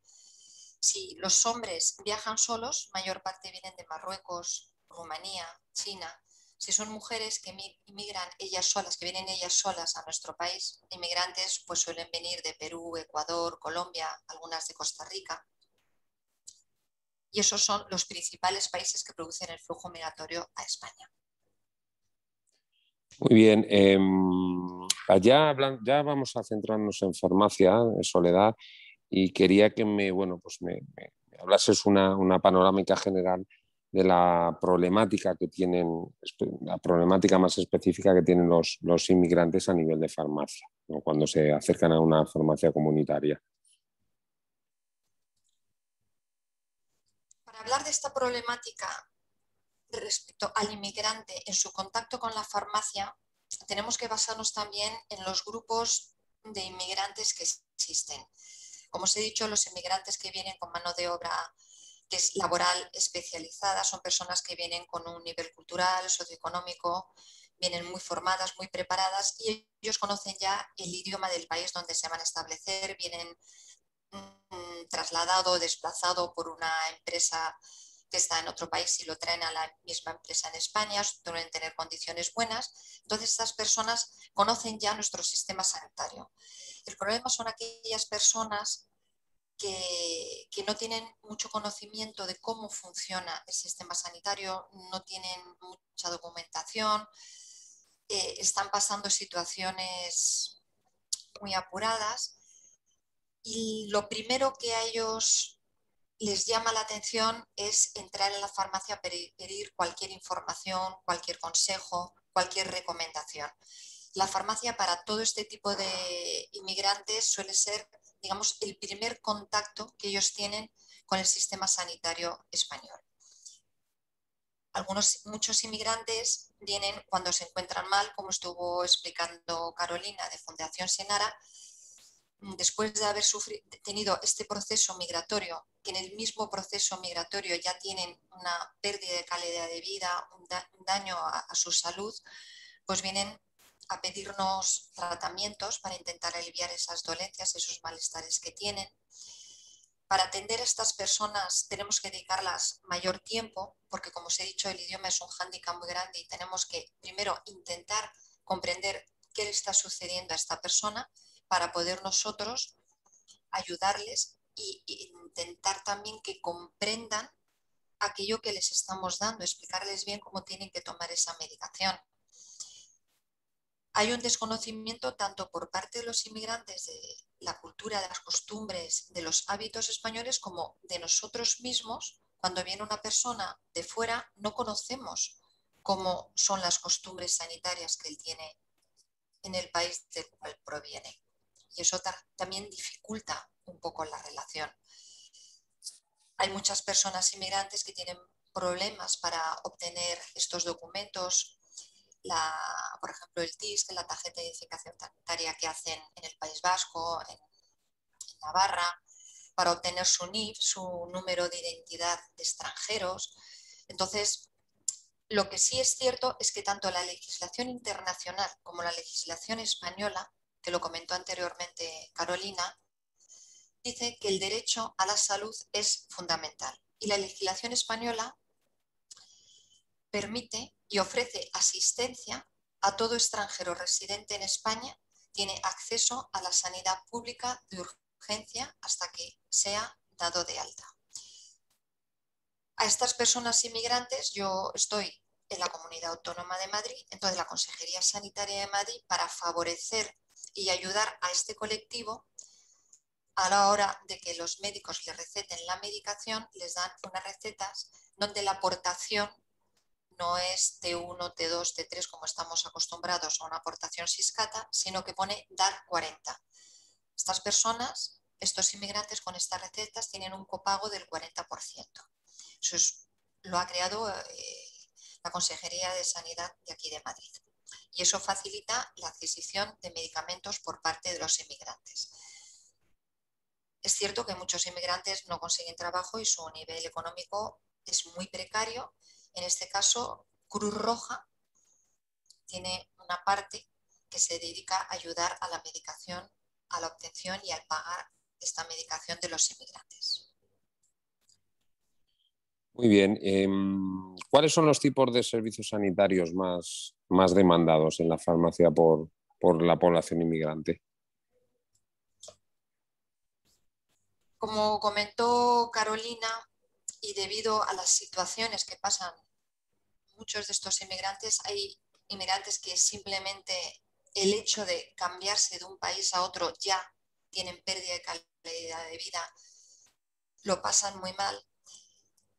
C: Si los hombres viajan solos, mayor parte vienen de Marruecos, Rumanía, China. Si son mujeres que inmigran ellas solas, que vienen ellas solas a nuestro país, inmigrantes pues suelen venir de Perú, Ecuador, Colombia, algunas de Costa Rica. Y esos son los principales países que producen el flujo migratorio a España.
A: Muy bien. Ya vamos a centrarnos en farmacia, en Soledad, y quería que me hablases una panorámica general de la problemática que tienen, la problemática más específica que tienen los inmigrantes a nivel de farmacia, ¿no? Cuando se acercan a una farmacia comunitaria.
C: Para hablar de esta problemática respecto al inmigrante en su contacto con la farmacia, tenemos que basarnos también en los grupos de inmigrantes que existen. Como os he dicho, los inmigrantes que vienen con mano de obra que es laboral especializada son personas que vienen con un nivel cultural, socioeconómico, vienen muy formadas, muy preparadas y ellos conocen ya el idioma del país donde se van a establecer, vienen trasladado o desplazado por una empresa que está en otro país y lo traen a la misma empresa en España, suelen tener condiciones buenas. Entonces, estas personas conocen ya nuestro sistema sanitario. El problema son aquellas personas que no tienen mucho conocimiento de cómo funciona el sistema sanitario, no tienen mucha documentación, están pasando situaciones muy apuradas y lo primero que a ellos les llama la atención es entrar en la farmacia a pedir cualquier información, cualquier consejo, cualquier recomendación. La farmacia para todo este tipo de inmigrantes suele ser, digamos, el primer contacto que ellos tienen con el sistema sanitario español. Muchos inmigrantes vienen cuando se encuentran mal, como estuvo explicando Carolina de Fundación Senara, después de haber tenido este proceso migratorio, que en el mismo proceso migratorio ya tienen una pérdida de calidad de vida, un daño a su salud, pues vienen a pedirnos tratamientos para intentar aliviar esas dolencias, esos malestares que tienen. Para atender a estas personas tenemos que dedicarlas mayor tiempo, porque como os he dicho, el idioma es un hándicap muy grande y tenemos que primero intentar comprender qué le está sucediendo a esta persona para poder nosotros ayudarles e intentar también que comprendan aquello que les estamos dando, explicarles bien cómo tienen que tomar esa medicación. Hay un desconocimiento tanto por parte de los inmigrantes de la cultura, de las costumbres, de los hábitos españoles, como de nosotros mismos. Cuando viene una persona de fuera, no conocemos cómo son las costumbres sanitarias que él tiene en el país del cual proviene. Y eso también dificulta un poco la relación. Hay muchas personas inmigrantes que tienen problemas para obtener estos documentos, por ejemplo, el TIS, que es la tarjeta de identificación sanitaria que hacen en el País Vasco, en Navarra, para obtener su NIF, su número de identidad de extranjeros. Entonces, lo que sí es cierto es que tanto la legislación internacional como la legislación española, que lo comentó anteriormente Carolina, dice que el derecho a la salud es fundamental. Y la legislación española permite y ofrece asistencia a todo extranjero residente en España, tiene acceso a la sanidad pública de urgencia hasta que sea dado de alta. A estas personas inmigrantes yo estoy en la Comunidad Autónoma de Madrid, entonces la Consejería Sanitaria de Madrid, para favorecer y ayudar a este colectivo a la hora de que los médicos les receten la medicación, les dan unas recetas donde la aportación no es T1, T2, T3 como estamos acostumbrados a una aportación Siscata, sino que pone dar 40. Estas personas, estos inmigrantes con estas recetas tienen un copago del 40%. Eso lo ha creado la Consejería de Sanidad de aquí de Madrid. Y eso facilita la adquisición de medicamentos por parte de los inmigrantes. Es cierto que muchos inmigrantes no consiguen trabajo y su nivel económico es muy precario. En este caso, Cruz Roja tiene una parte que se dedica a ayudar a la medicación, a la obtención y al pagar esta medicación de los inmigrantes.
A: Muy bien. ¿Cuáles son los tipos de servicios sanitarios más demandados en la farmacia por la población inmigrante?
C: Como comentó Carolina, y debido a las situaciones que pasan muchos de estos inmigrantes, hay inmigrantes que simplemente el hecho de cambiarse de un país a otro ya tienen pérdida de calidad de vida. lo pasan muy mal.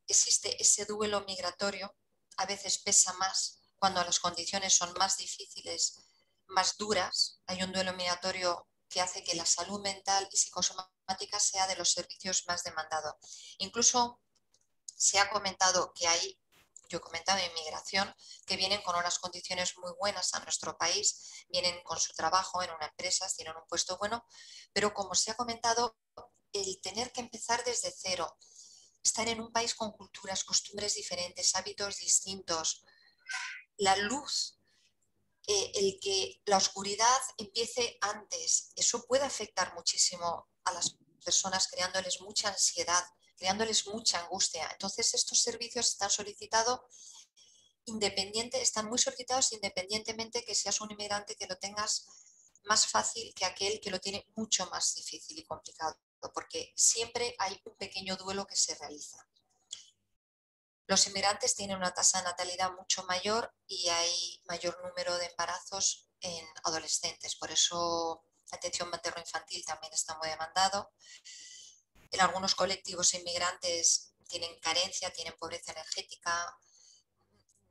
C: Existe ese duelo migratorio, a veces pesa más cuando las condiciones son más difíciles, más duras. Hay un duelo migratorio que hace que la salud mental y psicosomática sea de los servicios más demandados. Incluso se ha comentado que hay, yo he comentado inmigración, que vienen con unas condiciones muy buenas a nuestro país, vienen con su trabajo en una empresa, tienen un puesto bueno, pero como se ha comentado, el tener que empezar desde cero, estar en un país con culturas, costumbres diferentes, hábitos distintos, la luz, el que la oscuridad empiece antes, eso puede afectar muchísimo a las personas, creándoles mucha ansiedad, creándoles mucha angustia. Entonces, estos servicios están solicitados están muy solicitados independientemente que seas un inmigrante, que lo tengas más fácil que aquel que lo tiene mucho más difícil y complicado, porque siempre hay un pequeño duelo que se realiza. Los inmigrantes tienen una tasa de natalidad mucho mayor y hay mayor número de embarazos en adolescentes. Por eso la atención materno-infantil también está muy demandado. En algunos colectivos inmigrantes tienen carencia, tienen pobreza energética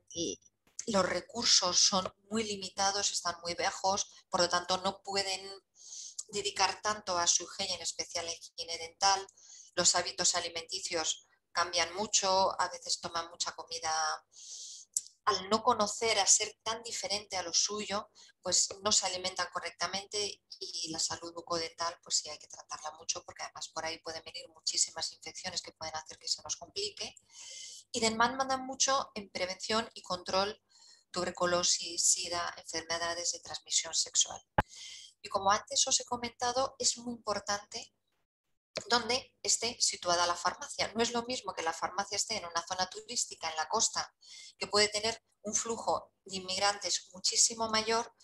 C: y los recursos son muy limitados, están muy bajos, por lo tanto no pueden dedicar tanto a su higiene, en especial la higiene dental. Los hábitos alimenticios cambian mucho, a veces toman mucha comida. Al no conocer, a ser tan diferente a lo suyo, pues no se alimentan correctamente y la salud bucodental pues sí hay que tratarla mucho porque además por ahí pueden venir muchísimas infecciones que pueden hacer que se nos complique. Y demandan mucho en prevención y control, tuberculosis, sida, enfermedades de transmisión sexual. Y como antes os he comentado, es muy importante donde esté situada la farmacia. No es lo mismo que la farmacia esté en una zona turística en la costa, que puede tener un flujo de inmigrantes muchísimo mayor,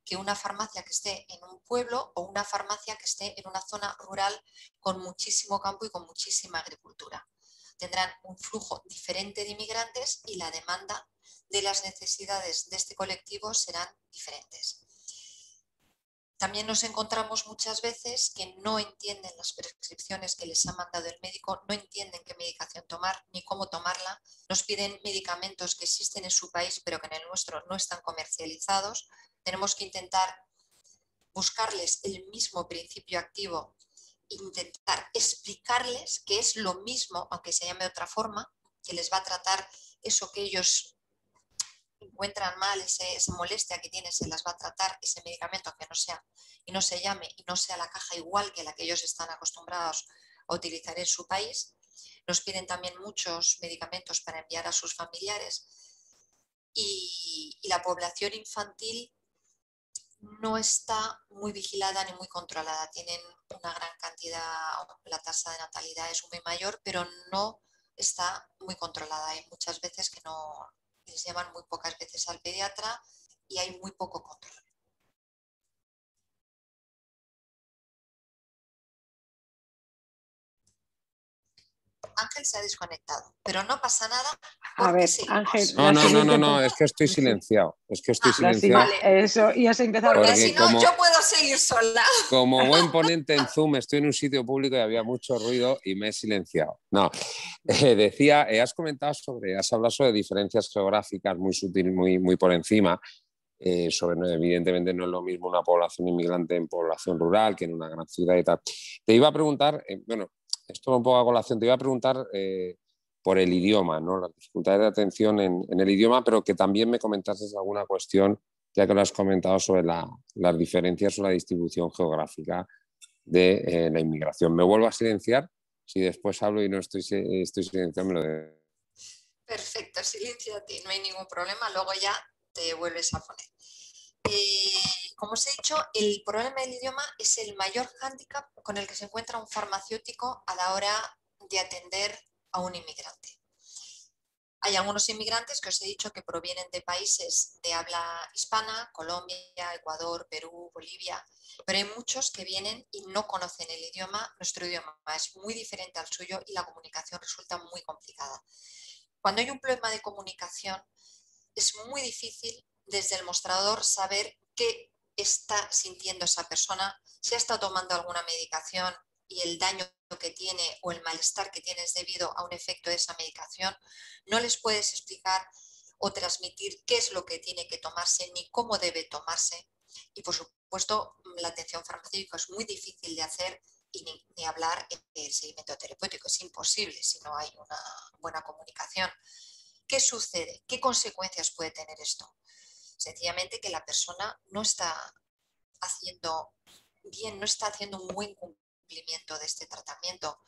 C: que una farmacia que esté en un pueblo o una farmacia que esté en una zona rural con muchísimo campo y con muchísima agricultura. Tendrán un flujo diferente de inmigrantes y la demanda de las necesidades de este colectivo serán diferentes. También nos encontramos muchas veces que no entienden las prescripciones que les ha mandado el médico, no entienden qué medicación tomar ni cómo tomarla. Nos piden medicamentos que existen en su país pero que en el nuestro no están comercializados. Tenemos que intentar buscarles el mismo principio activo, intentar explicarles que es lo mismo, aunque se llame de otra forma, que les va a tratar eso que ellos encuentran mal, esa molestia que tienen, se las va a tratar ese medicamento, aunque no sea, y no se llame, y no sea la caja igual que la que ellos están acostumbrados a utilizar en su país. Nos piden también muchos medicamentos para enviar a sus familiares y la población infantil no está muy vigilada ni muy controlada. Tienen una gran cantidad, la tasa de natalidad es muy mayor, pero no está muy controlada. Hay muchas veces que no les llevan muy pocas veces al pediatra y hay muy poco control. Ángel se ha desconectado, pero no pasa nada
D: A ver,
C: seguimos.
D: Ángel,
A: No,
D: la
A: no, no,
D: siguiente...
A: no, no, es que estoy silenciado. Es que estoy
D: La
A: silenciado.
D: siguiente, eso, y has empezado
C: Porque
D: a
C: si
A: Porque
C: no,
A: como,
C: yo puedo seguir sola.
A: como buen ponente en Zoom, estoy en un sitio público y había mucho ruido y me he silenciado. No, decía, has comentado has hablado sobre diferencias geográficas muy sutil, muy por encima. Evidentemente no es lo mismo una población inmigrante en población rural que en una gran ciudad y tal. Te iba a preguntar, bueno, esto va un poco a colación, te iba a preguntar por el idioma, ¿no? Las dificultades de atención en el idioma, pero que también me comentases alguna cuestión, ya que lo has comentado, sobre las diferencias o la distribución geográfica de la inmigración. ¿Me vuelvo a silenciar? Si después hablo y no estoy silenciado, me lo de...
C: Perfecto, silénciate, no hay ningún problema, luego ya te vuelves a poner. Como os he dicho, el problema del idioma es el mayor hándicap con el que se encuentra un farmacéutico a la hora de atender a un inmigrante. Hay algunos inmigrantes que os he dicho que provienen de países de habla hispana, Colombia, Ecuador, Perú, Bolivia, pero hay muchos que vienen y no conocen el idioma. Nuestro idioma es muy diferente al suyo y la comunicación resulta muy complicada. Cuando hay un problema de comunicación, es muy difícil desde el mostrador saber qué está sintiendo esa persona, si está tomando alguna medicación y el daño que tiene o el malestar que tienes debido a un efecto de esa medicación, no les puedes explicar o transmitir qué es lo que tiene que tomarse ni cómo debe tomarse. Y por supuesto, la atención farmacéutica es muy difícil de hacer y ni hablar el seguimiento terapéutico. Es imposible si no hay una buena comunicación. ¿Qué sucede? ¿Qué consecuencias puede tener esto? Sencillamente que la persona no está haciendo bien, no está haciendo un buen cumplimiento de este tratamiento.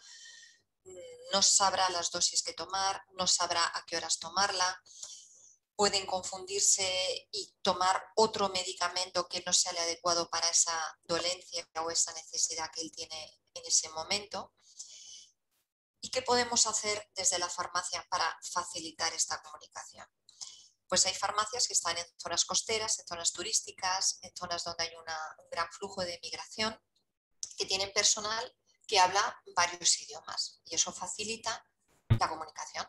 C: No sabrá las dosis que tomar, no sabrá a qué horas tomarla, pueden confundirse y tomar otro medicamento que no sea el adecuado para esa dolencia o esa necesidad que él tiene en ese momento. ¿Y qué podemos hacer desde la farmacia para facilitar esta comunicación? Pues hay farmacias que están en zonas costeras, en zonas turísticas, en zonas donde hay un gran flujo de migración, que tienen personal que habla varios idiomas y eso facilita la comunicación,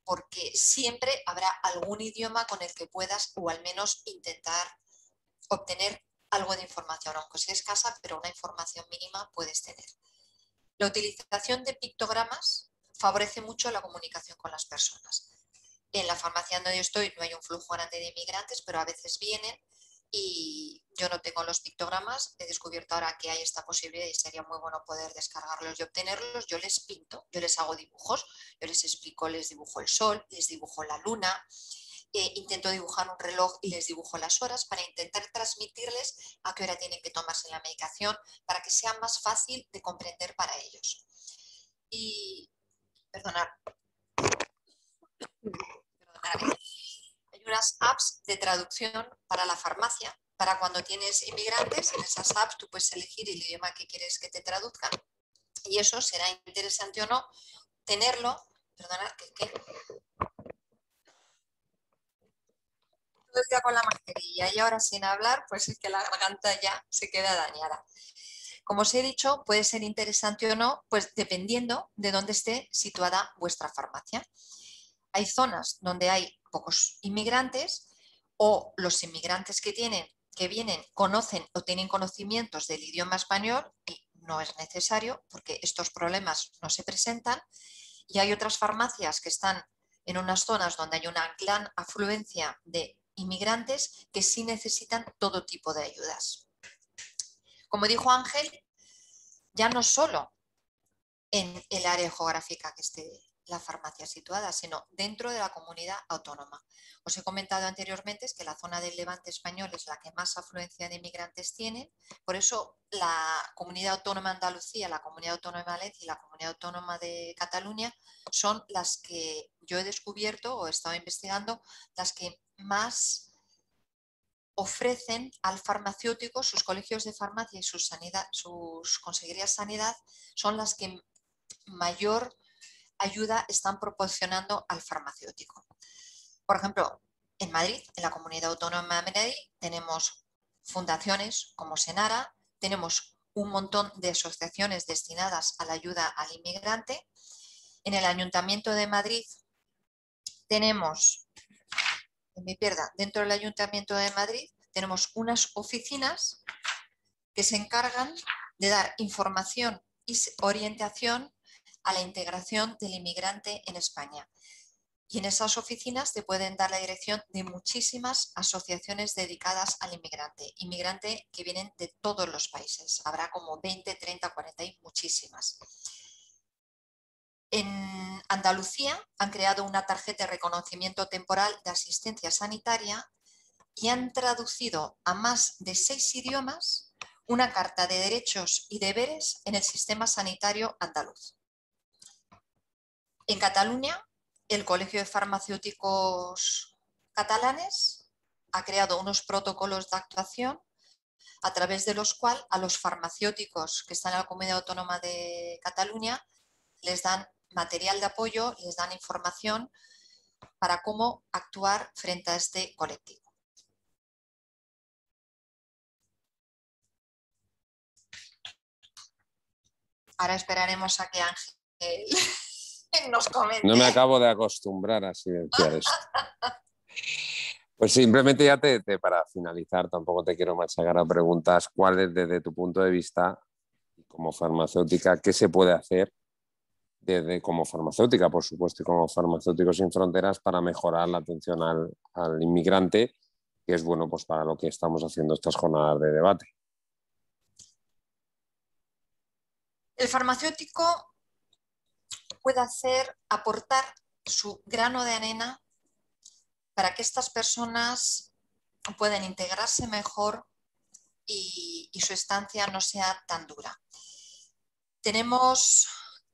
C: porque siempre habrá algún idioma con el que puedas o al menos intentar obtener algo de información, aunque sea escasa, pero una información mínima puedes tener. La utilización de pictogramas favorece mucho la comunicación con las personas. En la farmacia donde yo estoy no hay un flujo grande de inmigrantes, pero a veces vienen y yo no tengo los pictogramas. He descubierto ahora que hay esta posibilidad y sería muy bueno poder descargarlos y obtenerlos. Yo les pinto, yo les hago dibujos, yo les explico, les dibujo el sol, les dibujo la luna, intento dibujar un reloj y les dibujo las horas para intentar transmitirles a qué hora tienen que tomarse la medicación para que sea más fácil de comprender para ellos. Y, perdonad, hay unas apps de traducción para la farmacia, para cuando tienes inmigrantes. En esas apps tú puedes elegir el idioma que quieres que te traduzcan y eso será interesante o no tenerlo. Perdonad, que todo el día con la mascarilla y ahora sin hablar, pues es que la garganta ya se queda dañada. Como os he dicho, puede ser interesante o no, pues dependiendo de dónde esté situada vuestra farmacia. Hay zonas donde hay pocos inmigrantes o los inmigrantes que vienen conocen o tienen conocimientos del idioma español y no es necesario porque estos problemas no se presentan. Y hay otras farmacias que están en unas zonas donde hay una gran afluencia de inmigrantes que sí necesitan todo tipo de ayudas. Como dijo Ángel, ya no solo en el área geográfica que esté la farmacia situada, sino dentro de la comunidad autónoma. Os he comentado anteriormente que la zona del Levante español es la que más afluencia de inmigrantes tiene, por eso la comunidad autónoma de Andalucía, la comunidad autónoma de Valencia y la comunidad autónoma de Cataluña son las que yo he descubierto o he estado investigando, las que más ofrecen al farmacéutico. Sus colegios de farmacia y sus consejerías de sanidad son las que mayor ayuda están proporcionando al farmacéutico. Por ejemplo, en Madrid, en la comunidad autónoma de Madrid, tenemos fundaciones como Senara, tenemos un montón de asociaciones destinadas a la ayuda al inmigrante. En el Ayuntamiento de Madrid tenemos, dentro del Ayuntamiento de Madrid tenemos unas oficinas que se encargan de dar información y orientación a la integración del inmigrante en España. Y en esas oficinas te pueden dar la dirección de muchísimas asociaciones dedicadas al inmigrante que vienen de todos los países. Habrá como 20, 30, 40 y muchísimas. En Andalucía han creado una tarjeta de reconocimiento temporal de asistencia sanitaria y han traducido a más de 6 idiomas una carta de derechos y deberes en el sistema sanitario andaluz. En Cataluña, el Colegio de Farmacéuticos Catalanes ha creado unos protocolos de actuación a través de los cuales a los farmacéuticos que están en la Comunidad Autónoma de Cataluña les dan material de apoyo, les dan información para cómo actuar frente a este colectivo. Ahora esperaremos a que Ángel nos comente.
A: No me acabo de acostumbrar a silenciar esto. Pues simplemente ya para finalizar, tampoco te quiero machacar a preguntas, ¿cuál es desde tu punto de vista como farmacéutica, ¿qué se puede hacer como farmacéutica, por supuesto, y como Farmacéuticos Sin Fronteras para mejorar la atención al inmigrante, que es bueno pues para lo que estamos haciendo estas jornadas de debate?
C: El farmacéutico puede aportar su grano de arena para que estas personas puedan integrarse mejor y su estancia no sea tan dura. Tenemos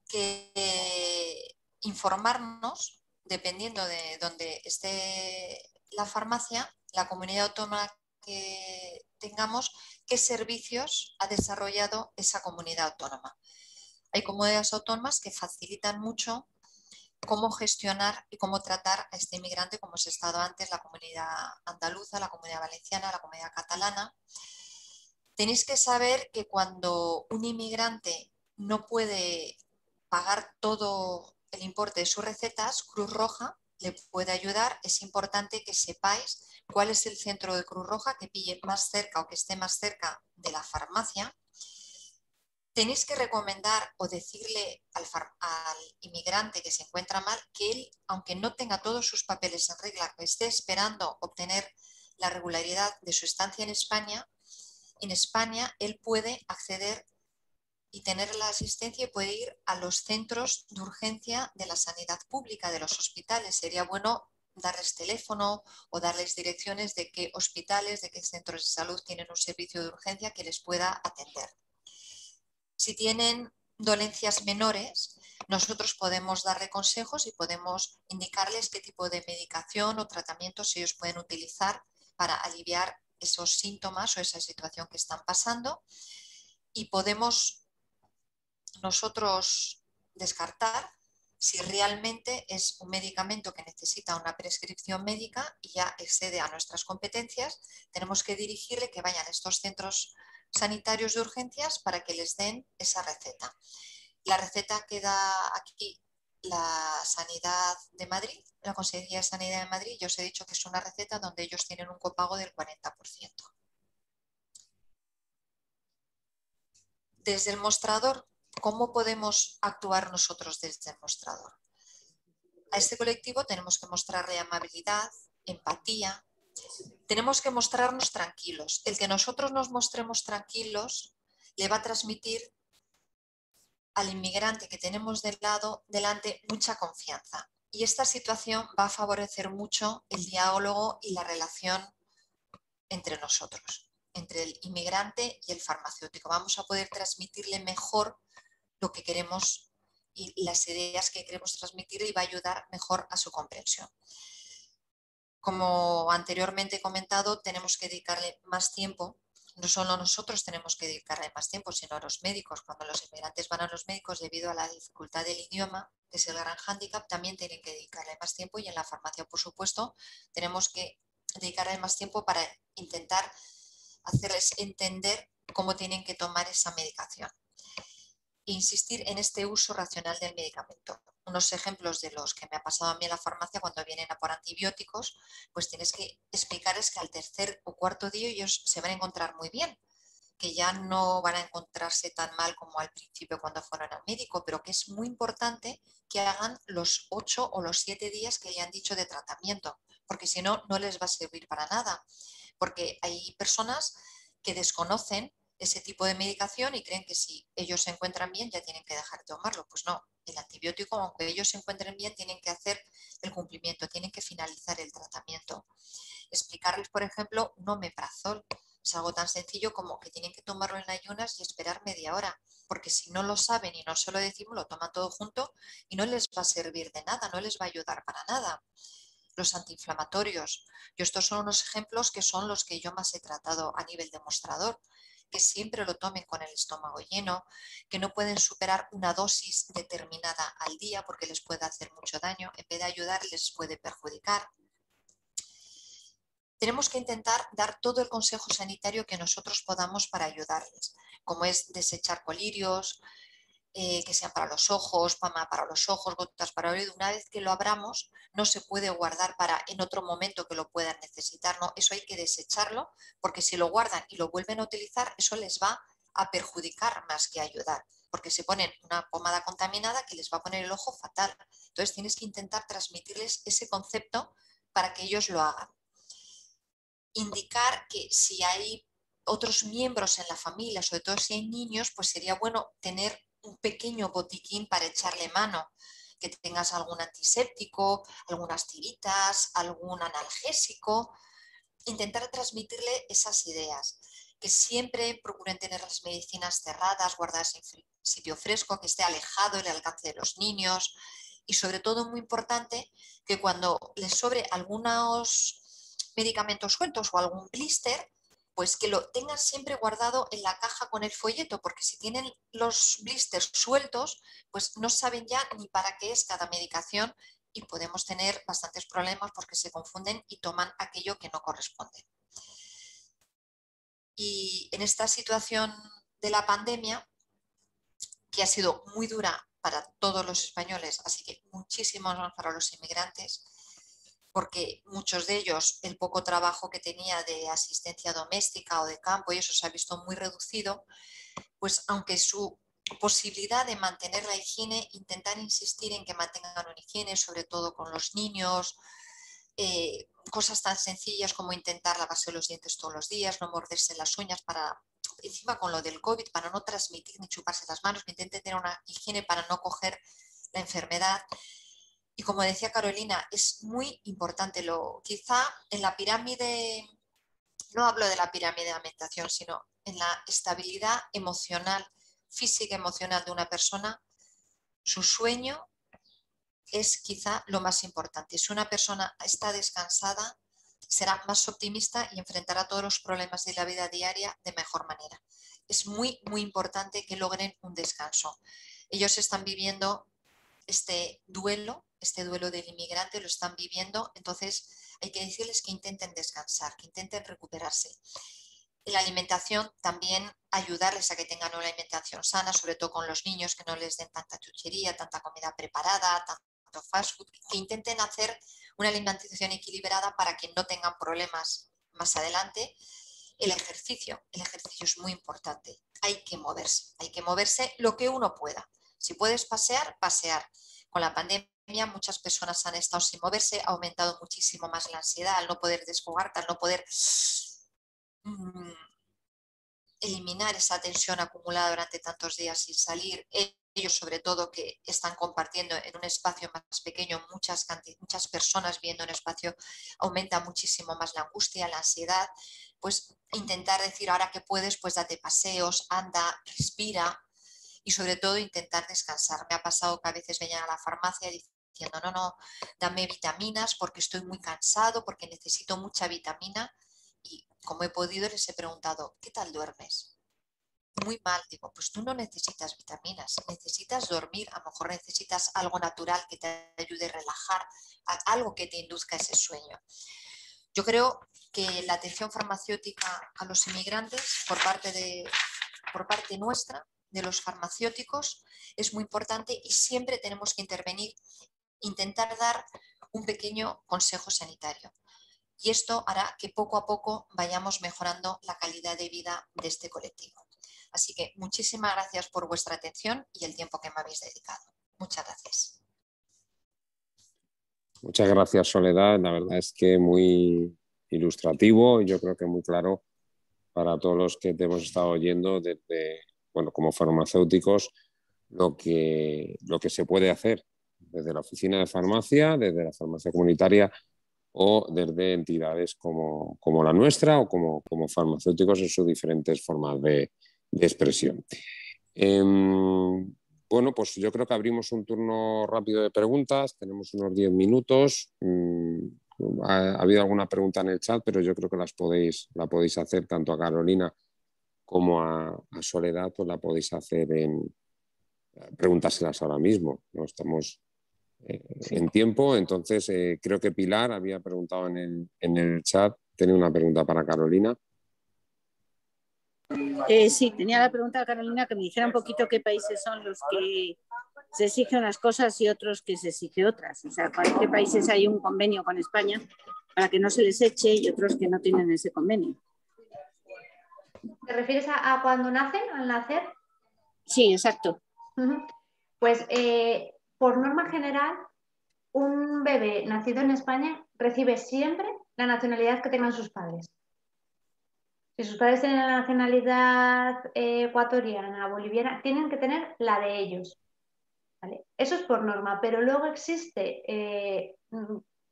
C: que informarnos, dependiendo de dónde esté la farmacia, la comunidad autónoma que tengamos, qué servicios ha desarrollado esa comunidad autónoma. Hay comunidades autónomas que facilitan mucho cómo gestionar y cómo tratar a este inmigrante, como os he estado antes, la comunidad andaluza, la comunidad valenciana, la comunidad catalana. Tenéis que saber que cuando un inmigrante no puede pagar todo el importe de sus recetas, Cruz Roja le puede ayudar. Es importante que sepáis cuál es el centro de Cruz Roja que pille más cerca o que esté más cerca de la farmacia. Tenéis que recomendar o decirle al inmigrante que se encuentra mal que él, aunque no tenga todos sus papeles en regla, que esté esperando obtener la regularidad de su estancia en España él puede acceder y tener la asistencia y puede ir a los centros de urgencia de la sanidad pública, de los hospitales. Sería bueno darles teléfono o darles direcciones de qué hospitales, de qué centros de salud tienen un servicio de urgencia que les pueda atender. Si tienen dolencias menores, nosotros podemos darle consejos y podemos indicarles qué tipo de medicación o tratamientos ellos pueden utilizar para aliviar esos síntomas o esa situación que están pasando, y podemos nosotros descartar si realmente es un medicamento que necesita una prescripción médica y ya excede a nuestras competencias. Tenemos que dirigirle que vayan a estos centros sanitarios de urgencias para que les den esa receta. La receta queda aquí la Sanidad de Madrid, la Consejería de Sanidad de Madrid. Yo os he dicho que es una receta donde ellos tienen un copago del 40%. Desde el mostrador, ¿cómo podemos actuar nosotros desde el mostrador? A este colectivo tenemos que mostrarle amabilidad, empatía, tenemos que mostrarnos tranquilos. El que nosotros nos mostremos tranquilos le va a transmitir al inmigrante que tenemos delante mucha confianza. Y esta situación va a favorecer mucho el diálogo y la relación entre nosotros, entre el inmigrante y el farmacéutico. Vamos a poder transmitirle mejor lo que queremos y las ideas que queremos transmitirle y va a ayudar mejor a su comprensión. Como anteriormente he comentado, tenemos que dedicarle más tiempo. No solo nosotros tenemos que dedicarle más tiempo, sino a los médicos. Cuando los inmigrantes van a los médicos debido a la dificultad del idioma, que es el gran hándicap, también tienen que dedicarle más tiempo, y en la farmacia, por supuesto, tenemos que dedicarle más tiempo para intentar hacerles entender cómo tienen que tomar esa medicación. Insistir en este uso racional del medicamento. Unos ejemplos de los que me ha pasado a mí en la farmacia cuando vienen a por antibióticos, pues tienes que explicarles que al tercer o cuarto día ellos se van a encontrar muy bien, que ya no van a encontrarse tan mal como al principio cuando fueron al médico, pero que es muy importante que hagan los 8 o los 7 días que le han dicho de tratamiento, porque si no, no les va a servir para nada, porque hay personas que desconocen ese tipo de medicación y creen que si ellos se encuentran bien ya tienen que dejar de tomarlo. Pues no, el antibiótico, aunque ellos se encuentren bien, tienen que hacer el cumplimiento, tienen que finalizar el tratamiento. Explicarles, por ejemplo, un omeprazol. Es algo tan sencillo como que tienen que tomarlo en ayunas y esperar media hora, porque si no lo saben y no se lo decimos, lo toman todo junto y no les va a servir de nada, no les va a ayudar para nada. Los antiinflamatorios. Estos son unos ejemplos que son los que yo más he tratado a nivel demostrador, que siempre lo tomen con el estómago lleno, que no pueden superar una dosis determinada al día porque les puede hacer mucho daño, en vez de ayudar les puede perjudicar. Tenemos que intentar dar todo el consejo sanitario que nosotros podamos para ayudarles, como es desechar colirios, que sean para los ojos, para los ojos, gotas para el oído. Una vez que lo abramos, no se puede guardar para en otro momento que lo puedan necesitar, ¿no? Eso hay que desecharlo, porque si lo guardan y lo vuelven a utilizar, eso les va a perjudicar más que a ayudar, porque se ponen una pomada contaminada que les va a poner el ojo fatal. Entonces tienes que intentar transmitirles ese concepto para que ellos lo hagan. Indicar que si hay otros miembros en la familia, sobre todo si hay niños, pues sería bueno tener un pequeño botiquín para echarle mano, que tengas algún antiséptico, algunas tiritas, algún analgésico, intentar transmitirle esas ideas, que siempre procuren tener las medicinas cerradas, guardadas en sitio fresco, que esté alejado del alcance de los niños y sobre todo muy importante que cuando les sobre algunos medicamentos sueltos o algún blister, pues que lo tengan siempre guardado en la caja con el folleto, porque si tienen los blisters sueltos, pues no saben ya ni para qué es cada medicación y podemos tener bastantes problemas porque se confunden y toman aquello que no corresponde. Y en esta situación de la pandemia, que ha sido muy dura para todos los españoles, así que muchísimo más para los inmigrantes, porque muchos de ellos el poco trabajo que tenía de asistencia doméstica o de campo y eso se ha visto muy reducido, pues aunque su posibilidad de mantener la higiene, intentar insistir en que mantengan una higiene, sobre todo con los niños, cosas tan sencillas como intentar lavarse los dientes todos los días, no morderse las uñas para, encima con lo del COVID, para no transmitir ni chuparse las manos, que intenten tener una higiene para no coger la enfermedad. Y como decía Carolina, es muy importante, quizá en la pirámide, no hablo de la pirámide de alimentación, sino en la estabilidad emocional, física emocional de una persona, su sueño es quizá lo más importante. Si una persona está descansada, será más optimista y enfrentará todos los problemas de la vida diaria de mejor manera. Es muy, muy importante que logren un descanso. Ellos están viviendo este duelo del inmigrante, lo están viviendo, entonces hay que decirles que intenten descansar, que intenten recuperarse. En la alimentación también ayudarles a que tengan una alimentación sana, sobre todo con los niños, que no les den tanta chuchería, tanta comida preparada, tanto fast food, que intenten hacer una alimentación equilibrada para que no tengan problemas más adelante. El ejercicio es muy importante, hay que moverse lo que uno pueda. Si puedes pasear, pasear. Con la pandemia muchas personas han estado sin moverse, ha aumentado muchísimo más la ansiedad, al no poder desfogarte, al no poder eliminar esa tensión acumulada durante tantos días sin salir. Ellos sobre todo que están compartiendo en un espacio más pequeño, muchas personas viendo un espacio, aumenta muchísimo más la angustia, la ansiedad. Pues intentar decir ahora que puedes, pues date paseos, anda, respira y sobre todo intentar descansar. Me ha pasado que a veces venían a la farmacia diciendo no, dame vitaminas porque estoy muy cansado, porque necesito mucha vitamina y como he podido les he preguntado, ¿qué tal duermes? Muy mal, digo, pues tú no necesitas vitaminas, necesitas dormir, a lo mejor necesitas algo natural que te ayude a relajar, algo que te induzca ese sueño. Yo creo que la atención farmacéutica a los inmigrantes por parte nuestra, de los farmacéuticos, es muy importante y siempre tenemos que intervenir, intentar dar un pequeño consejo sanitario. Y esto hará que poco a poco vayamos mejorando la calidad de vida de este colectivo. Así que muchísimas gracias por vuestra atención y el tiempo que me habéis dedicado. Muchas gracias.
A: Muchas gracias, Soledad. La verdad es que muy ilustrativo y yo creo que muy claro para todos los que te hemos estado oyendo desde, como farmacéuticos, lo que se puede hacer desde la oficina de farmacia, desde la farmacia comunitaria o desde entidades como la nuestra o como farmacéuticos en sus diferentes formas de expresión. Pues yo creo que abrimos un turno rápido de preguntas, tenemos unos 10 minutos. Ha habido alguna pregunta en el chat, pero yo creo que la podéis hacer tanto a Carolina como a Soledad, pues la podéis hacer preguntárselas ahora mismo, ¿no? Estamos en tiempo, entonces creo que Pilar había preguntado en el chat, tenía una pregunta para Carolina.
D: Sí, tenía la pregunta a Carolina que me dijera un poquito qué países son los que se exigen unas cosas y otros que se exigen otras. O sea, ¿para qué países hay un convenio con España para que no se les eche y otros que no tienen ese convenio?
B: ¿Te refieres a cuando nacen, al nacer?
D: Sí, exacto.
B: Pues por norma general, un bebé nacido en España recibe siempre la nacionalidad que tengan sus padres. Si sus padres tienen la nacionalidad ecuatoriana, boliviana, tienen que tener la de ellos. ¿Vale? Eso es por norma, pero luego existe,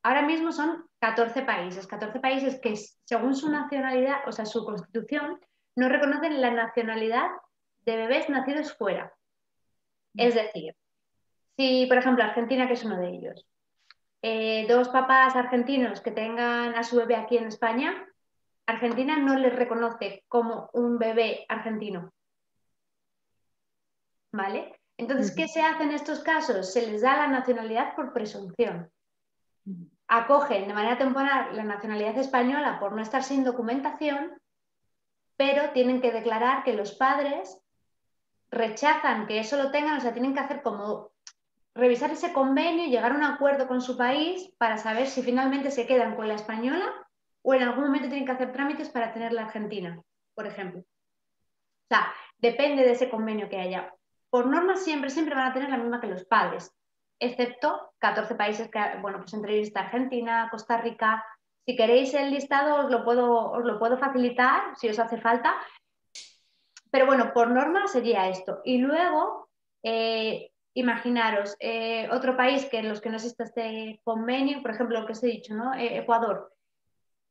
B: ahora mismo son 14 países que según su nacionalidad, o sea, su constitución, no reconocen la nacionalidad de bebés nacidos fuera. Es decir, si por ejemplo Argentina, que es uno de ellos, dos papás argentinos que tengan a su bebé aquí en España, Argentina no les reconoce como un bebé argentino. ¿Vale? Entonces, ¿qué se hace en estos casos? Se les da la nacionalidad por presunción. Acogen de manera temporal la nacionalidad española por no estar sin documentación, pero tienen que declarar que los padres rechazan que eso lo tengan, o sea, tienen que hacer como revisar ese convenio y llegar a un acuerdo con su país para saber si finalmente se quedan con la española o en algún momento tienen que hacer trámites para tener la argentina, por ejemplo. O sea, depende de ese convenio que haya. Por norma siempre van a tener la misma que los padres, excepto 14 países que, bueno, pues entre ellos está Argentina, Costa Rica. Si queréis el listado os lo puedo facilitar si os hace falta. Pero bueno, por norma sería esto. Y luego, imaginaros, otro país que en los que no existe este convenio, por ejemplo, lo que os he dicho, ¿no? Ecuador.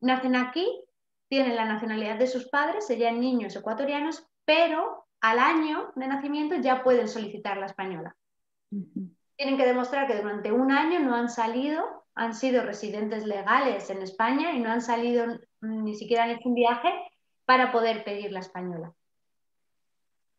B: Nacen aquí, tienen la nacionalidad de sus padres, serían niños ecuatorianos, pero al año de nacimiento ya pueden solicitar la española. Tienen que demostrar que durante un año no han salido, han sido residentes legales en España y no han salido, ni siquiera han hecho un viaje para poder pedir la española.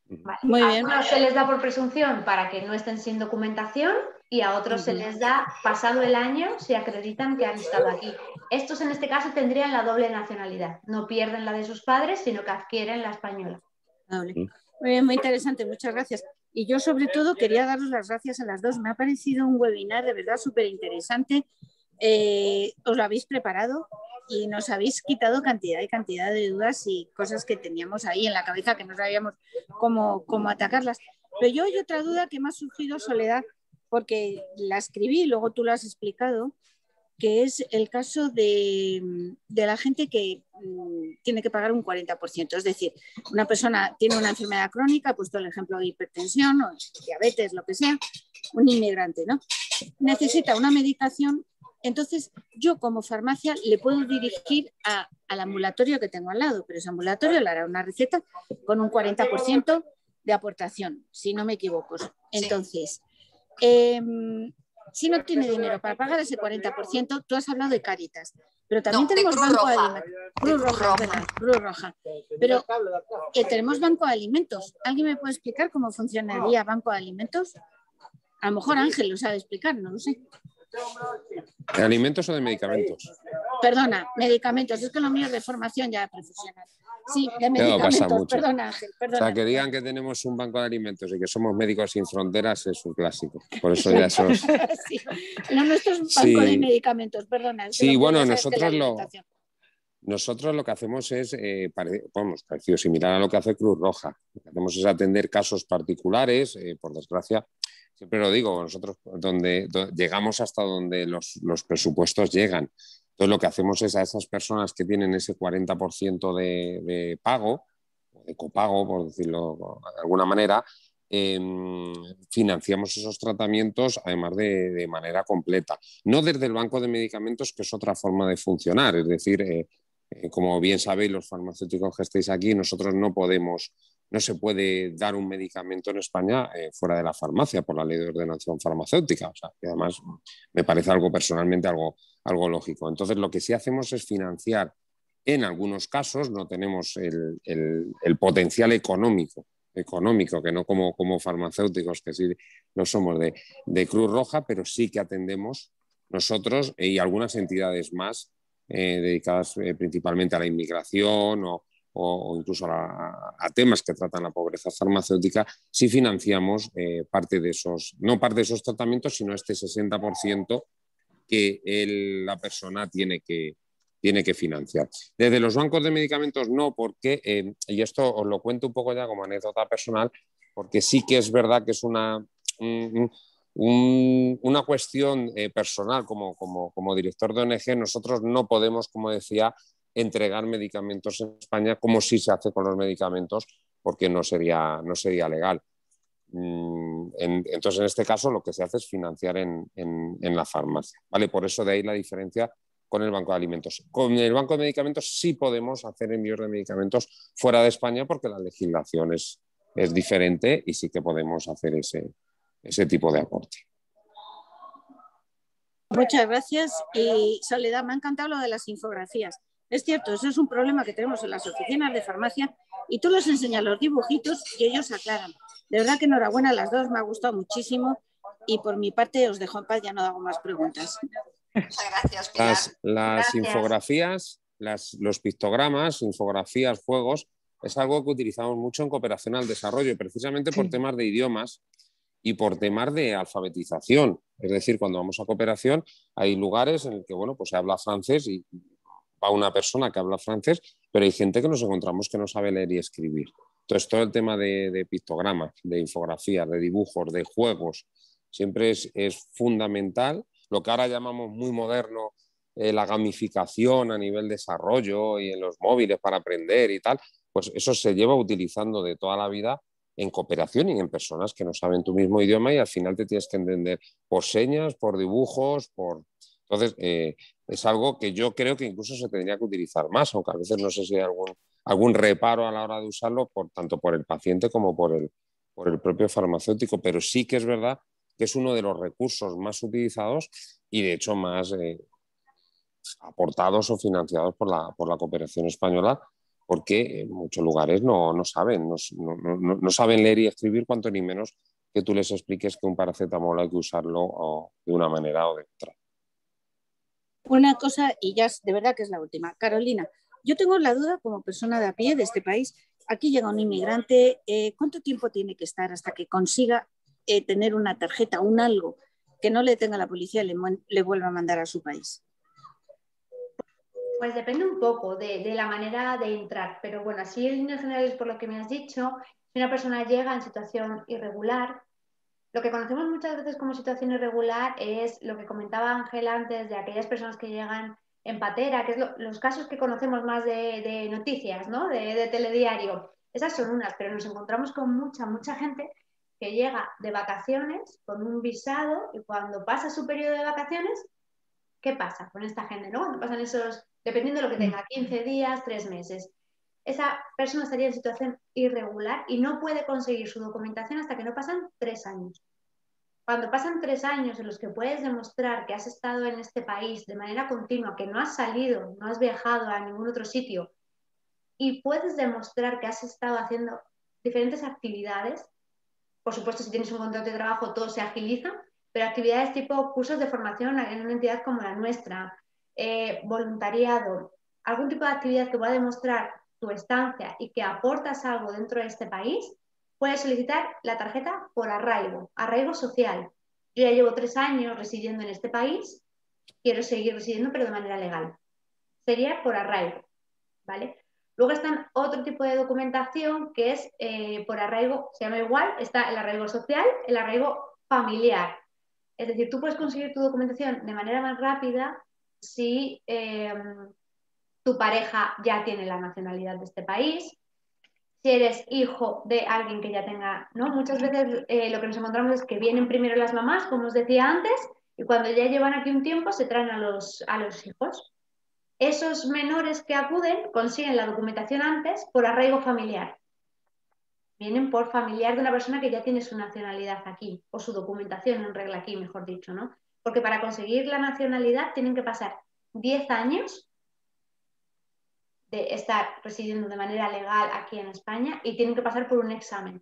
B: Vale.
D: Muy
B: a
D: bien.
B: unos se les da por presunción para que no estén sin documentación y a otros se les da pasado el año si acreditan que han estado aquí. Estos en este caso tendrían la doble nacionalidad, no pierden la de sus padres, sino que adquieren la española.
D: Vale. Muy bien, muy interesante, muchas gracias. Y yo sobre todo quería daros las gracias a las dos. Me ha parecido un webinar de verdad súper interesante. Os lo habéis preparado y nos habéis quitado cantidad y cantidad de dudas y cosas que teníamos ahí en la cabeza que no sabíamos cómo atacarlas. Pero yo hay otra duda que me ha surgido, Soledad, porque la escribí y luego tú lo has explicado, que es el caso de la gente que tiene que pagar un 40%. Es decir, una persona tiene una enfermedad crónica, he puesto el ejemplo de hipertensión o diabetes, lo que sea, un inmigrante, ¿no? Necesita una medicación, entonces yo como farmacia le puedo dirigir al ambulatorio que tengo al lado, pero ese ambulatorio le hará una receta con un 40% de aportación, si no me equivoco. Entonces, si no tiene dinero para pagar ese 40%, tú has hablado de Cáritas, pero también tenemos Banco de Alimentos. Cruz Roja. Pero tenemos Banco de Alimentos. ¿Alguien me puede explicar cómo funcionaría Banco de Alimentos? A lo mejor Ángel lo sabe explicar, no lo sé.
A: ¿De alimentos o de medicamentos?
D: Perdona, medicamentos. Es que lo mío es de formación ya profesional. Sí, de medicamentos.
A: Pasa mucho.
D: Perdona, Ángel. Perdona,
A: o sea, que digan que tenemos un banco de alimentos y que somos Médicos Sin Fronteras es un clásico. Por eso ya sos...
D: Sí. No, nuestro es banco de medicamentos, perdona.
A: Sí, bueno, nosotros lo que hacemos es, parecido, similar a lo que hace Cruz Roja. Lo que hacemos es atender casos particulares, por desgracia. Siempre lo digo, nosotros llegamos hasta donde los presupuestos llegan. Entonces lo que hacemos es a esas personas que tienen ese 40% de pago, de copago, por decirlo de alguna manera, financiamos esos tratamientos además de manera completa. No desde el banco de medicamentos, que es otra forma de funcionar. Es decir, como bien sabéis los farmacéuticos que estáis aquí, nosotros no se puede dar un medicamento en España fuera de la farmacia por la ley de ordenación farmacéutica. O sea, que además me parece personalmente algo lógico. Entonces, lo que sí hacemos es financiar. En algunos casos no tenemos el potencial económico, que no como farmacéuticos, que sí lo somos de Cruz Roja, pero sí que atendemos nosotros y algunas entidades más dedicadas principalmente a la inmigración o incluso a temas que tratan la pobreza farmacéutica, sí financiamos parte de esos tratamientos, sino este 60% que la persona tiene que tiene que financiar. Desde los bancos de medicamentos no, porque, y esto os lo cuento un poco ya como anécdota personal, porque sí que es verdad que es una cuestión personal como director de ONG. Nosotros no podemos, como decía, entregar medicamentos en España como sí se hace con los medicamentos, porque no sería legal. Entonces, en este caso, lo que se hace es financiar en la farmacia, ¿vale? Por eso de ahí la diferencia con el Banco de Alimentos. Con el Banco de Medicamentos sí podemos hacer envíos de medicamentos fuera de España porque la legislación es diferente y sí que podemos hacer ese tipo de aporte.
D: Muchas gracias. Y Soledad, me ha encantado lo de las infografías. Es cierto, eso es un problema que tenemos en las oficinas de farmacia y tú les enseñas los dibujitos y ellos aclaran. De verdad que enhorabuena a las dos, me ha gustado muchísimo y por mi parte os dejo en paz, ya no hago más preguntas.
C: Muchas gracias, Pilar.
A: Las infografías, los pictogramas, infografías, juegos, es algo que utilizamos mucho en cooperación al desarrollo, precisamente por temas de idiomas y por temas de alfabetización. Es decir, cuando vamos a cooperación hay lugares en los que, bueno, pues se habla francés y va una persona que habla francés, pero hay gente que nos encontramos que no sabe leer y escribir. Entonces, todo el tema de pictogramas, de infografías, de dibujos, de juegos, siempre es fundamental. Lo que ahora llamamos muy moderno, la gamificación a nivel desarrollo y en los móviles para aprender y tal, pues eso se lleva utilizando de toda la vida en cooperación y en personas que no saben tu mismo idioma y al final te tienes que entender por señas, por dibujos, por... Entonces, es algo que yo creo que incluso se tendría que utilizar más, aunque a veces no sé si hay algún reparo a la hora de usarlo, tanto por el paciente como por el propio farmacéutico, pero sí que es verdad que es uno de los recursos más utilizados y de hecho más aportados o financiados por la cooperación española, porque en muchos lugares no saben leer y escribir, cuanto ni menos que tú les expliques que un paracetamol hay que usarlo de una manera o de otra.
D: Una cosa, y ya de verdad que es la última. Carolina, yo tengo la duda como persona de a pie de este país. Aquí llega un inmigrante, ¿cuánto tiempo tiene que estar hasta que consiga tener una tarjeta, un algo que no le tenga la policía y le vuelva a mandar a su país?
B: Pues depende un poco de la manera de entrar, pero bueno, así en líneas generales, por lo que me has dicho, si una persona llega en situación irregular, lo que conocemos muchas veces como situación irregular es lo que comentaba Ángel antes de aquellas personas que llegan en patera, que es los casos que conocemos más de noticias, ¿no? De telediario. Esas son unas, pero nos encontramos con mucha gente que llega de vacaciones con un visado y cuando pasa su periodo de vacaciones, ¿qué pasa con esta gente, no? Cuando pasan esos, dependiendo de lo que tenga, 15 días, 3 meses. Esa persona estaría en situación irregular y no puede conseguir su documentación hasta que no pasan 3 años. Cuando pasan 3 años en los que puedes demostrar que has estado en este país de manera continua, que no has salido, no has viajado a ningún otro sitio y puedes demostrar que has estado haciendo diferentes actividades, por supuesto si tienes un contrato de trabajo todo se agiliza, pero actividades tipo cursos de formación en una entidad como la nuestra, voluntariado, algún tipo de actividad que pueda demostrar tu estancia y que aportas algo dentro de este país, puedes solicitar la tarjeta por arraigo social. Yo ya llevo 3 años residiendo en este país, quiero seguir residiendo pero de manera legal. Sería por arraigo, ¿vale? Luego está otro tipo de documentación que es por arraigo, se llama igual, está el arraigo social, el arraigo familiar. Es decir, tú puedes conseguir tu documentación de manera más rápida si tu pareja ya tiene la nacionalidad de este país, si eres hijo de alguien que ya tenga, ¿no? Muchas veces lo que nos encontramos es que vienen primero las mamás, como os decía antes, y cuando ya llevan aquí un tiempo se traen a los hijos. Esos menores que acuden consiguen la documentación antes por arraigo familiar. Vienen por familiar de una persona que ya tiene su nacionalidad aquí, o su documentación en regla aquí, mejor dicho, ¿no? Porque para conseguir la nacionalidad tienen que pasar 10 años de estar residiendo de manera legal aquí en España y tienen que pasar por un examen.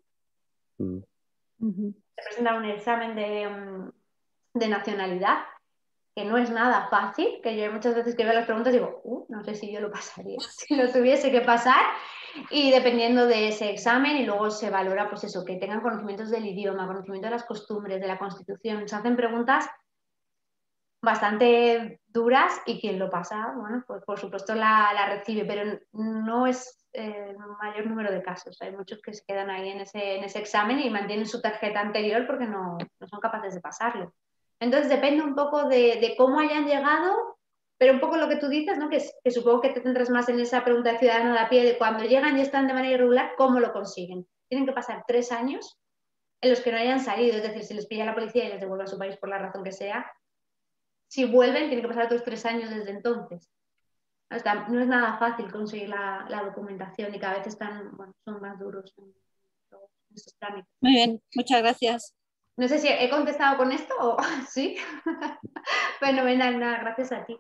B: Se presenta un examen de nacionalidad, que no es nada fácil, que yo muchas veces que veo las preguntas digo, no sé si yo lo pasaría, si lo tuviese que pasar, y dependiendo de ese examen y luego se valora pues eso, que tengan conocimientos del idioma, conocimiento de las costumbres, de la Constitución, se hacen preguntas bastante duras y quien lo pasa, bueno, pues por supuesto la recibe, pero no es el mayor número de casos. Hay muchos que se quedan ahí en ese examen y mantienen su tarjeta anterior porque no son capaces de pasarlo. Entonces depende un poco de cómo hayan llegado, pero un poco lo que tú dices, ¿no? Que supongo que te centras más en esa pregunta de ciudadano de a pie, de cuando llegan y están de manera irregular, ¿cómo lo consiguen? Tienen que pasar 3 años en los que no hayan salido, es decir, si les pilla la policía y les devuelve a su país por la razón que sea, si vuelven, tienen que pasar otros 3 años desde entonces. No es nada fácil conseguir la documentación y cada vez son más duros en estos trámites.
D: Muy bien, muchas gracias.
B: No sé si he contestado con esto o sí. Fenomenal, nada, gracias a ti.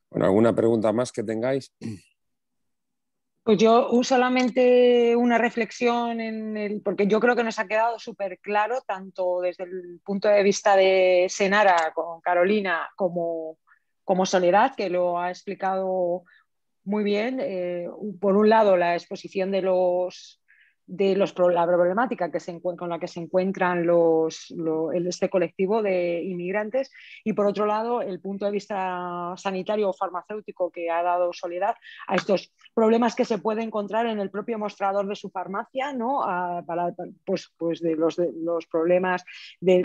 A: Bueno, ¿alguna pregunta más que tengáis?
E: Pues yo solamente una reflexión porque yo creo que nos ha quedado súper claro, tanto desde el punto de vista de Senara con Carolina como Soledad, que lo ha explicado muy bien. Por un lado, la exposición de la problemática con la que se encuentran este colectivo de inmigrantes, y por otro lado el punto de vista sanitario o farmacéutico que ha dado Soledad a estos problemas que se puede encontrar en el propio mostrador de su farmacia, ¿no? Pues de los problemas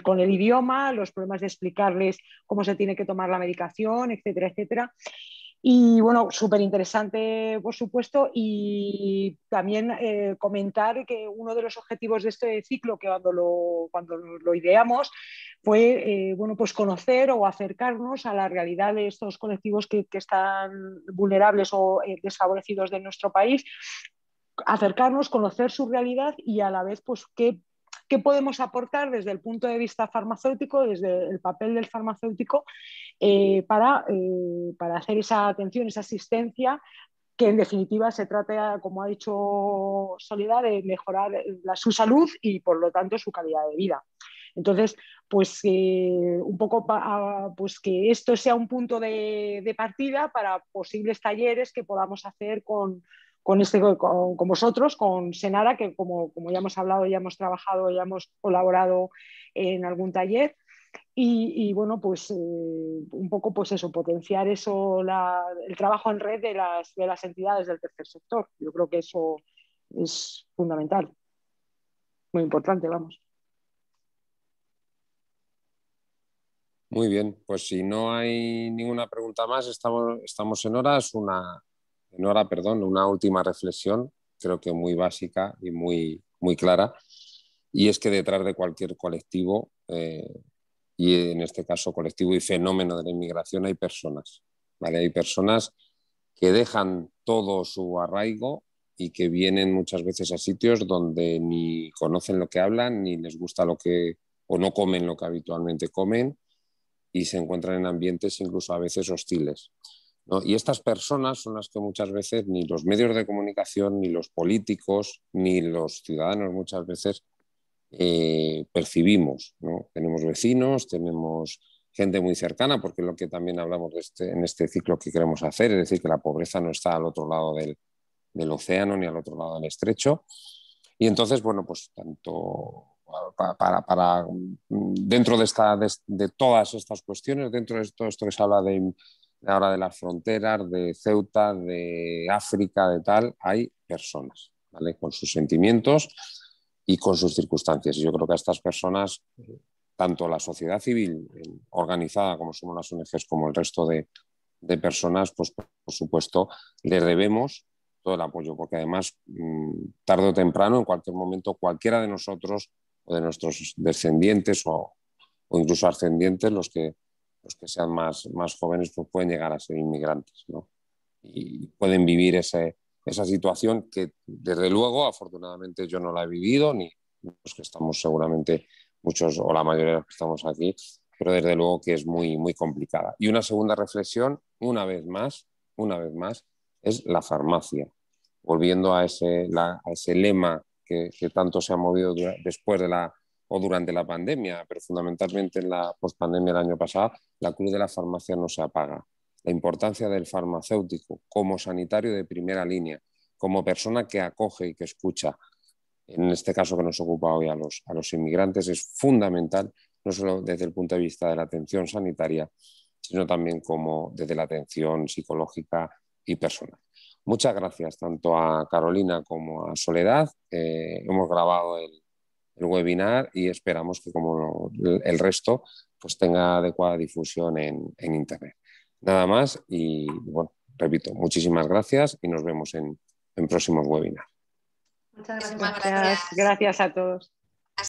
E: con el idioma, los problemas de explicarles cómo se tiene que tomar la medicación, etcétera, etcétera. Y bueno, súper interesante, por supuesto, y también comentar que uno de los objetivos de este ciclo, que cuando lo ideamos, fue bueno, pues conocer o acercarnos a la realidad de estos colectivos que están vulnerables o desfavorecidos de nuestro país, acercarnos, conocer su realidad y a la vez pues qué podemos aportar desde el punto de vista farmacéutico, desde el papel del farmacéutico, para hacer esa atención, esa asistencia, que en definitiva se trata, como ha dicho Soledad, de mejorar su salud y por lo tanto su calidad de vida. Entonces, pues un poco pues que esto sea un punto de partida para posibles talleres que podamos hacer con vosotros, con Senara, que como ya hemos hablado, ya hemos trabajado, ya hemos colaborado en algún taller. Y bueno, pues un poco pues eso, potenciar eso, el trabajo en red de las entidades del tercer sector. Yo creo que eso es fundamental, muy importante, vamos.
A: Muy bien, pues si no hay ninguna pregunta más, estamos en hora. Una última reflexión, creo que muy básica y muy clara, y es que detrás de cualquier colectivo, y en este caso colectivo y fenómeno de la inmigración, hay personas, ¿vale? Hay personas que dejan todo su arraigo y que vienen muchas veces a sitios donde ni conocen lo que hablan, ni les gusta o no comen lo que habitualmente comen, y se encuentran en ambientes incluso a veces hostiles, ¿no? Y estas personas son las que muchas veces ni los medios de comunicación, ni los políticos, ni los ciudadanos muchas veces percibimos, ¿no? Tenemos vecinos, tenemos gente muy cercana, porque es lo que también hablamos en este ciclo que queremos hacer, es decir, que la pobreza no está al otro lado del océano ni al otro lado del estrecho. Y entonces, bueno, pues tanto dentro de todas estas cuestiones, dentro de todo esto que se habla ahora de las fronteras, de Ceuta, de África, de tal, hay personas, ¿vale? Con sus sentimientos y con sus circunstancias. Y yo creo que a estas personas, tanto la sociedad civil organizada como somos las ONGs, como el resto de personas, pues por supuesto les debemos todo el apoyo, porque además tarde o temprano, en cualquier momento, cualquiera de nosotros o de nuestros descendientes o incluso ascendientes, los que sean más jóvenes, pues pueden llegar a ser inmigrantes, ¿no? Y pueden vivir esa situación que, desde luego, afortunadamente yo no la he vivido, ni los que estamos seguramente, muchos o la mayoría de los que estamos aquí, pero desde luego que es muy complicada. Y una segunda reflexión, una vez más, es la farmacia. Volviendo a ese lema que tanto se ha movido después o durante la pandemia, pero fundamentalmente en la pospandemia del año pasado, la cruz de la farmacia no se apaga. La importancia del farmacéutico como sanitario de primera línea, como persona que acoge y que escucha, en este caso que nos ocupa hoy a los inmigrantes, es fundamental no solo desde el punto de vista de la atención sanitaria, sino también como desde la atención psicológica y personal. Muchas gracias tanto a Carolina como a Soledad. Hemos grabado el webinar y esperamos que como el resto pues tenga adecuada difusión en Internet. Nada más y bueno, repito, muchísimas gracias y nos vemos en próximos webinars.
B: Muchas gracias.
C: Muchísimas
E: Gracias a todos.